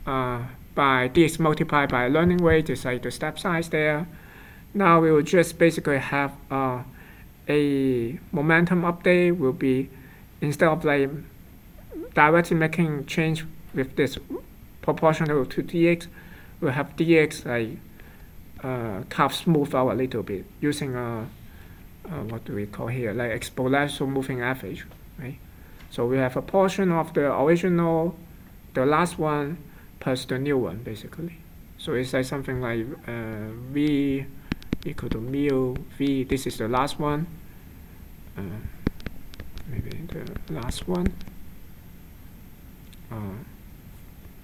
by dx multiplied by learning rate, just like the step size there. Now we will just basically have a momentum update will be, instead of like directly making change with this proportional to dx, we'll have dx like curve smooth out a little bit using what do we call here, like exponential moving average, right? So we have a portion of the original, the last one, plus the new one, basically. So it's like something like v equal to mu v. This is the last one. maybe the last one.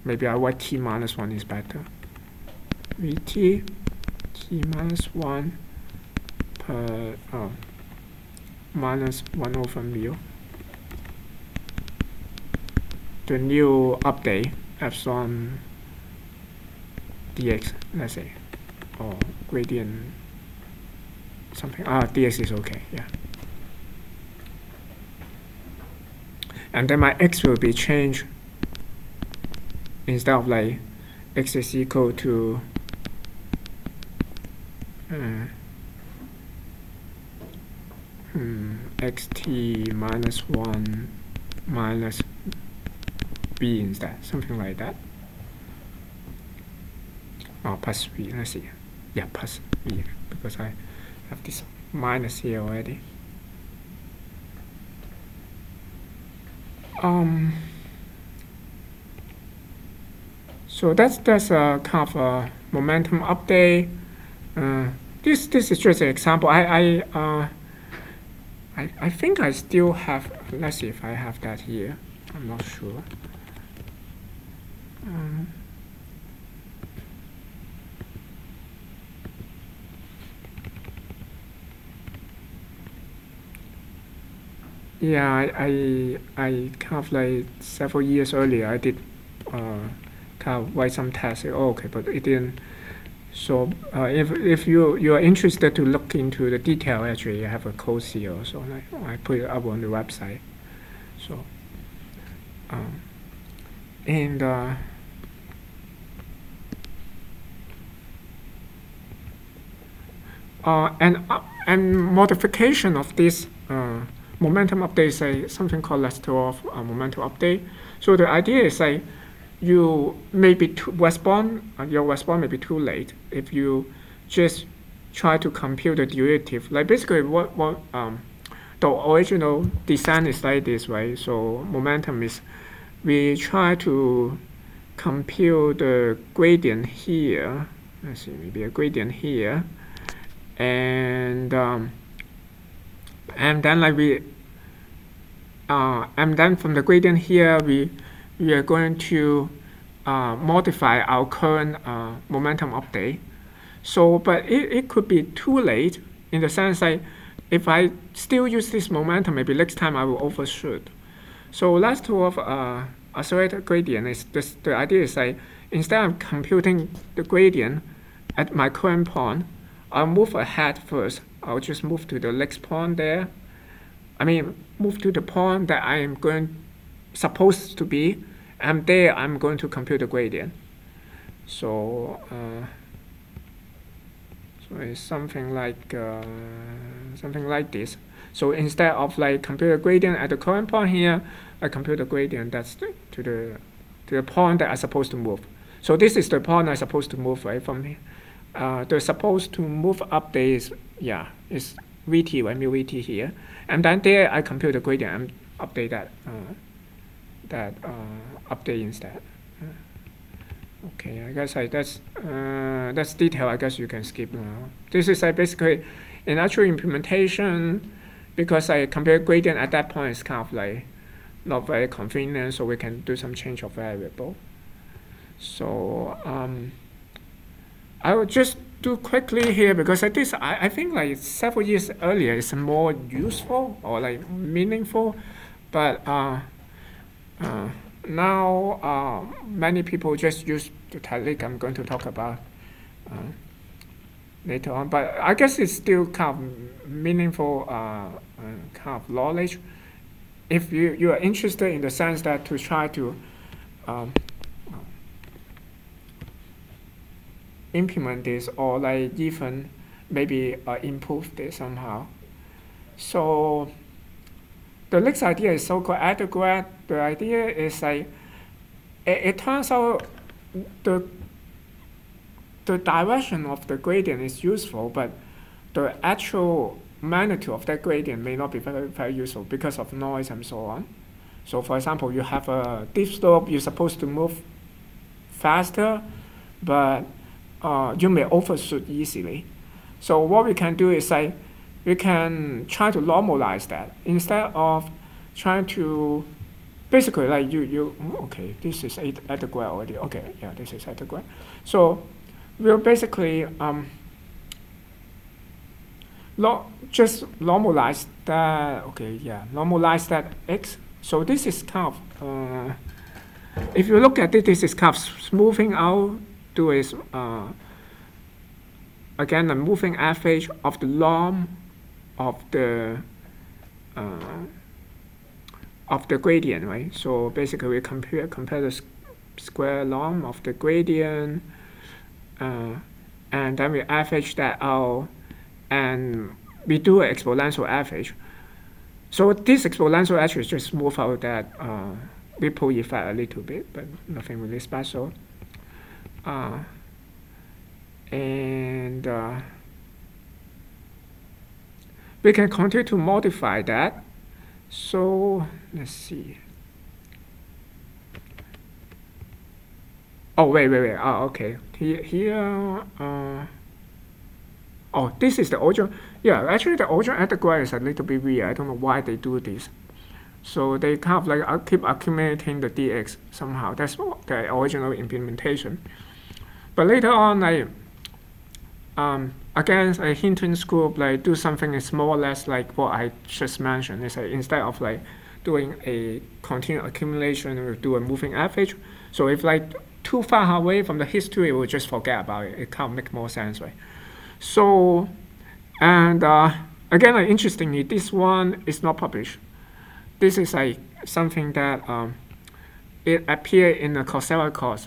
Maybe I write t minus 1 is better. Vt t minus 1 per minus 1 over mu. The new update epsilon dx, let's say, or gradient something. Dx is okay, yeah. And then my x will be changed. Instead of like x is equal to xt minus 1 minus b instead, something like that. Plus v, let's see. Yeah, plus v, because I have this minus here already. So that's a kind of a momentum update. This is just an example. I think I still have. Let's see if I have that here. I'm not sure. Yeah, I kind of like several years earlier I did kind of write some tests. Okay, but it didn't. So if you are interested to look into the detail, actually I have a code here, so I put it up on the website. So and modification of this momentum update is something called Lester-Off momentum update. So the idea is you may be your response may be too late if you just try to compute the derivative. Like basically what the original design is like this, right? So momentum is we try to compute the gradient here. Let's see, maybe a gradient here, and then and then from the gradient here we are going to modify our current momentum update. So, but it could be too late in the sense if I still use this momentum, maybe next time I will overshoot. So Lester-Off accelerated gradient is the idea is instead of computing the gradient at my current point, I'll move ahead first. I'll just move to the next point there. I mean, move to the point that I am supposed to be, and there I'm going to compute the gradient. So it's something like this. So instead of compute the gradient at the current point here, I compute the gradient that's to the point that I'm supposed to move. So this is the point I'm supposed to move right from here. The supposed to move update is Vt, right, mu Vt here, and then there I compute the gradient and update that update instead. Okay, I guess that's detail. I guess you can skip now. This is basically in actual implementation, because I compare gradient at that point is kind of not very convenient, so we can do some change of variable. So I will just do quickly here because this I think several years earlier is more useful or meaningful, but now many people just use the technique I'm going to talk about later on. But I guess it's still kind of meaningful kind of knowledge if you are interested in the sense that to try to implement this or even maybe improve this somehow. So the next idea is so-called undergrad. The idea is it turns out the direction of the gradient is useful, but the actual magnitude of that gradient may not be very, very useful because of noise and so on. So for example, you have a deep slope, you're supposed to move faster, but you may overshoot easily. So what we can do is we can try to normalize that. Instead of trying to basically like okay, this is adequate already. Okay, yeah, this is adequate. So we'll basically just normalize that. Okay, yeah, normalize that x. So this is kind of if you look at it, this is kind of smoothing out to its again a moving average of the norm of the gradient, right? So basically we compare the square norm of the gradient, and then we average that out, and we do an exponential average. So this exponential average just smooth out that ripple effect a little bit, but nothing really special. And we can continue to modify that. So let's see. Oh, wait. Oh, okay. Here. Oh, this is the original. Yeah, actually, the original adequate is a little bit weird. I don't know why they do this. So they kind of like keep accumulating the dx somehow. That's the original implementation. But later on, like again, a Hinton group like do something is more or less like what I just mentioned. It's like instead of like doing a continuous accumulation, we do a moving average. So if like too far away from the history, we'll just forget about it. It can't make more sense, right? So, and again, like, interestingly, this one is not published. This is like something that it appeared in a Coursera course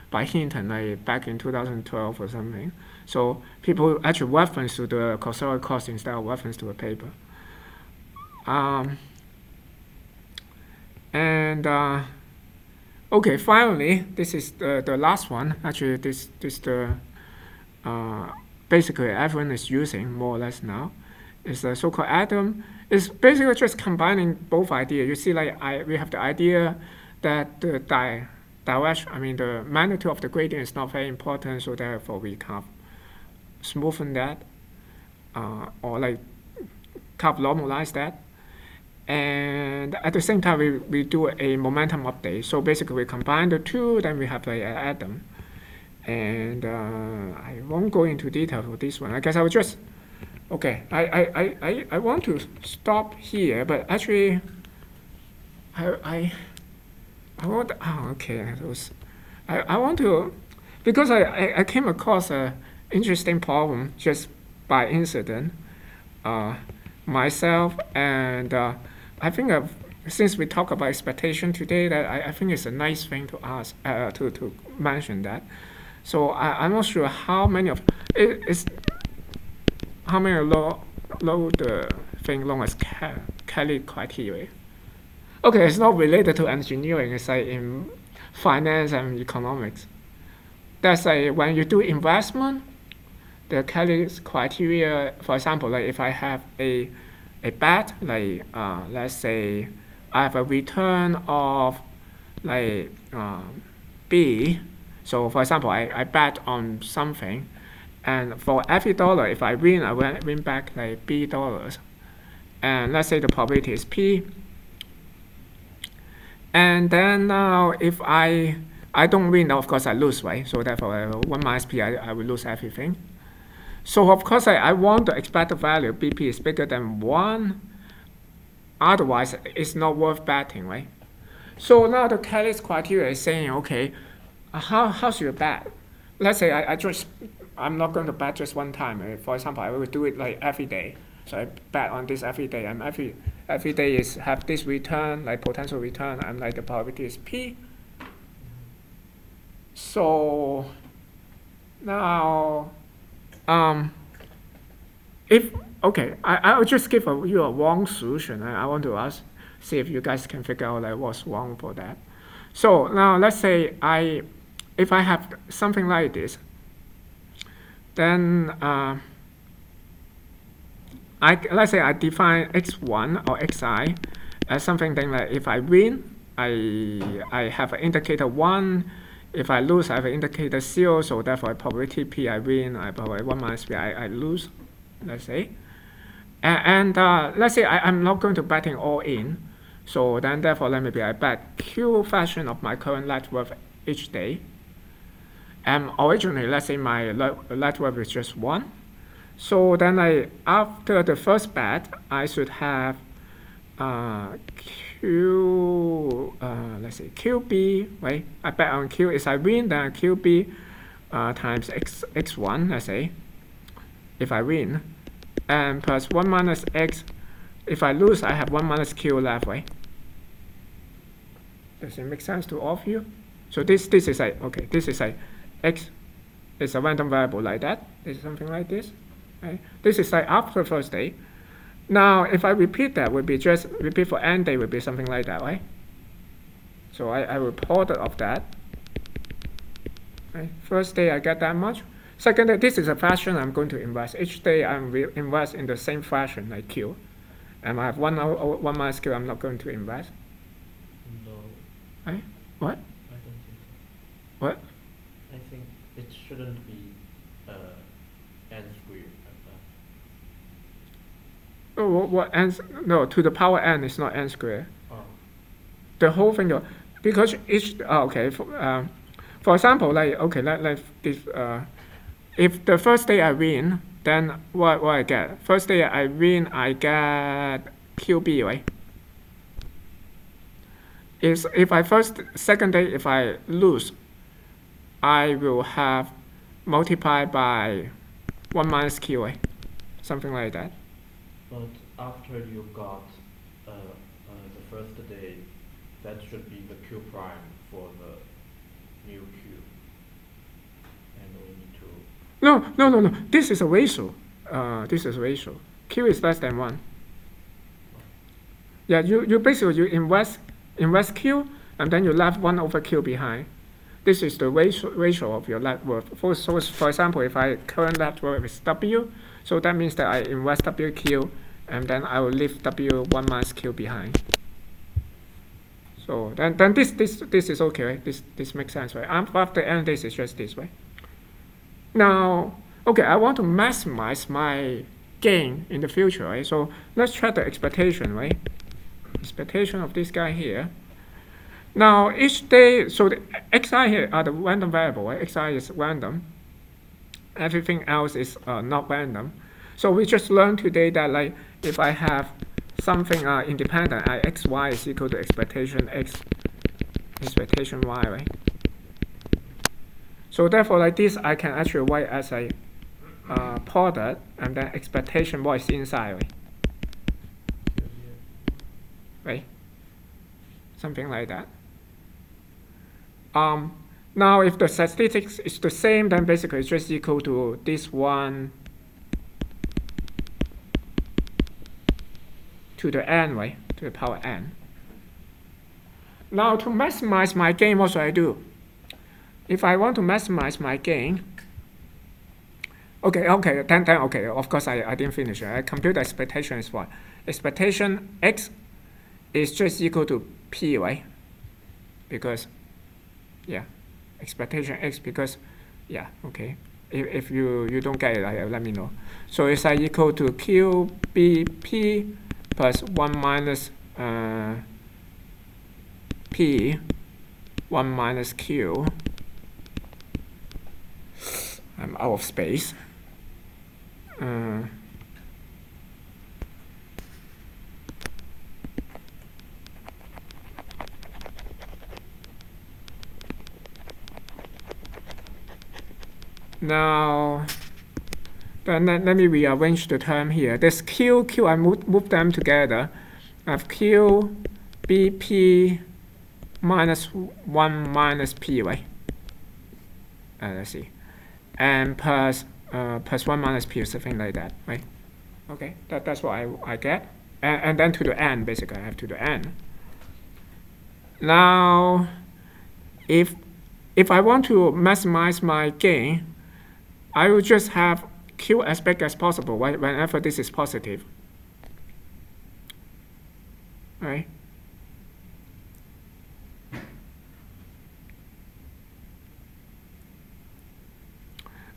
by Hinton back in 2012 or something. So people actually reference to the Coursera course instead of reference to a paper. Okay, finally, this is the last one. Actually, this the basically everyone is using more or less now. It's the so-called atom. It's basically just combining both ideas. You see, like we have the idea that the direction, I mean the magnitude of the gradient is not very important, so therefore we kind of smoothen that, or like kind of normalize that. And at the same time, we do a momentum update. So basically, we combine the two, then we have an atom. And I won't go into detail for this one. I guess I will just, okay, I want to stop here, but actually, I want, okay, I want to, because I came across an interesting problem just by incident, myself, and I think since we talk about expectation today, that I think it's a nice thing to ask, to mention that. So I'm not sure how many of how many low the thing known as Kelly criteria. Okay, it's not related to engineering. It's like in finance and economics. That's like when you do investment, the Kelly criteria. For example, like if I have a bet, like let's say I have a return of like B. So for example, I bet on something, and for every dollar, if I win, I win back like B dollars. And let's say the probability is P. And then now if I don't win, of course I lose, right? So therefore 1 minus P, I will lose everything. So of course I want the expected value BP is bigger than 1. Otherwise it's not worth betting, right? So now the Kelly's criteria is saying, okay, how should you bet? Let's say I'm not going to bet just one time. For example, I will do it like every day. So I bet on this every day, and every day is have this return, like potential return, and like the probability is P. So now, I'll just give you a wrong solution. I want to see if you guys can figure out like what's wrong for that. So now let's say if I have something like this, then let's say I define x1 or xi as something like if I win, I have an indicator 1. If I lose, I have an indicator 0. So therefore, probability P I win, I probably 1 minus P I lose. Let's say, and let's say I'm not going to betting all in. So then therefore let me be I bet Q fraction of my current net worth each day. And originally, let's say my net worth is just 1. So then after the first bet, I should have let's say QB, right? I bet on Q is I win, then QB times x1, let's say, if I win, and plus 1 minus x. If I lose, I have 1 minus Q left, right? Does it make sense to all of you? So this is okay, this is x is a random variable like that. This is something like this, right? This is after first day. Now, if I repeat that, would be just repeat for n day would be something like that, right? So I reported of that. Right? First day I get that much. Second day, this is a fraction I'm going to invest. Each day I'm invest in the same fraction like Q. And I have 1 minus Q I'm not going to invest. No, Right? What? I don't think so. What? I think it shouldn't be n squared. Oh, what n? No, to the power n is not n squared. Oh. The whole thing, because each okay. For example, like okay, let this. If the first day I win, then what I get? First day I win, I get QB, right? If second day if I lose, I will have multiplied by 1 minus Q, right? Something like that. But after you got the first day, that should be the Q prime for the new Q. And we need to... No. This is a ratio. This is a ratio. Q is less than 1. Yeah, you basically you invest Q and then you left 1 over Q behind. This is the ratio of your net worth. So for example, if I current net worth is W, so that means that I invest WQ and then I will leave W 1 minus Q behind. So then this is okay, right? This makes sense, right? After n this is just this way. Now, okay, I want to maximize my gain in the future, right? So let's check the expectation, right? Expectation of this guy here. Now each day, so the xi here are the random variable, right? Xi is random. Everything else is not random. So we just learned today that like if I have something independent, xy is equal to expectation x, expectation y, right? So therefore, like this, I can actually write as a product, and then expectation y is inside, right? Right? Something like that. Now, if the statistics is the same, then basically it's just equal to this one to the n, right? To the power n. Now, to maximize my gain, what should I do? If I want to maximize my gain, okay, of course I didn't finish. I compute the expectation is what? Expectation x is just equal to p, right? Because, yeah, expectation x because, yeah, okay. If you don't get it, let me know. So it's equal to QBP plus 1 minus P 1 minus Q. I'm out of space. Now, then let me rearrange the term here. This Q, I move them together. I have Q, BP minus 1 minus P, right? Let's see. And plus 1 minus P or something like that, right? Okay, that's what I get. And then to the n, basically, I have to the n. Now, if I want to maximize my gain, I will just have Q as big as possible, right? Whenever this is positive, right?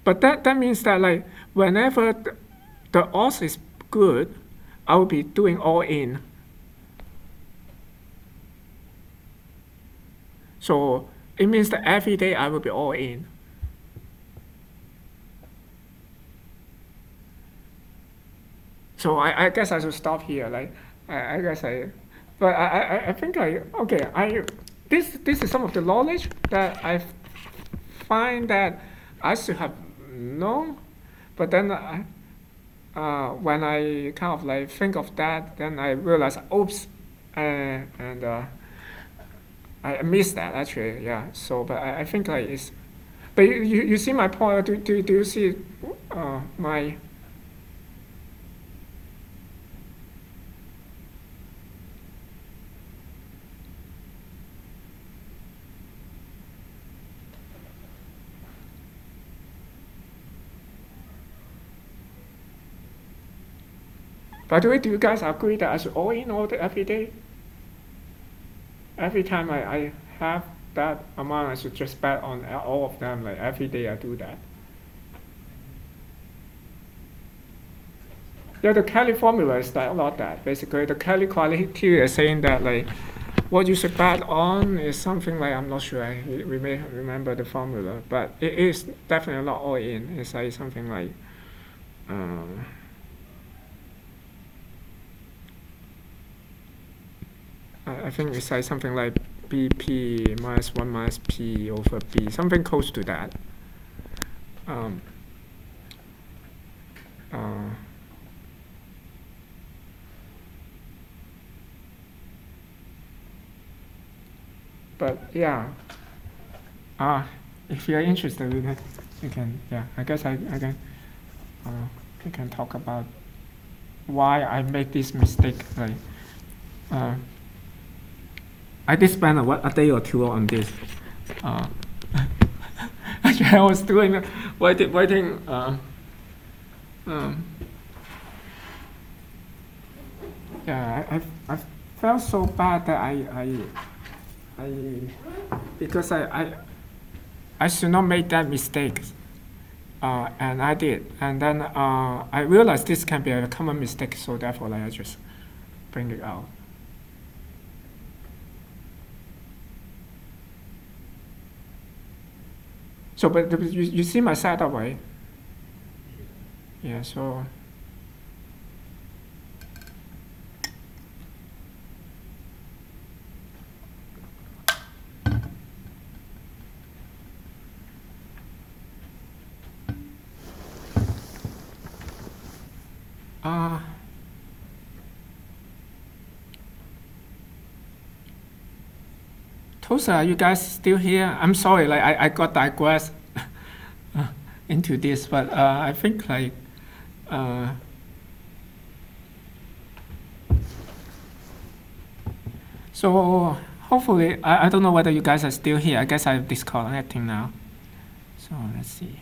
But that means that like whenever the odds is good, I will be doing all in. So it means that every day I will be all in. So I guess I should stop here. Like I guess but I think this is some of the knowledge that I find that I should have known, but then when I kind of like think of that, then I realize, oops, and I missed that actually. Yeah. So, but I think like it's, but you see my point? Do you see my? By the way, do you guys agree that I should all in every day? Every time I have that amount, I should just bet on all of them. Like every day I do that. Yeah, the Kelly formula is not that. Basically, the Kelly criteria is saying that like what you should bet on is something like, I'm not sure. We may remember the formula, but it is definitely not all in. It's like something like. I think it's like something like BP minus 1 minus P over B, something close to that. But yeah, if you're interested in it, you can, yeah, I guess I can, we can talk about why I made this mistake. Like, I did spend a day or two on this. Actually, I was doing writing. Yeah, I felt so bad that because I should not make that mistake, and I did, and then I realized this can be a common mistake, so therefore like, I just bring it out. So, but you see my setup, right? Yeah, so. Tosa, are you guys still here? I'm sorry, like I got digressed into this, but I think like so hopefully I don't know whether you guys are still here. I guess I'm disconnecting now. So let's see.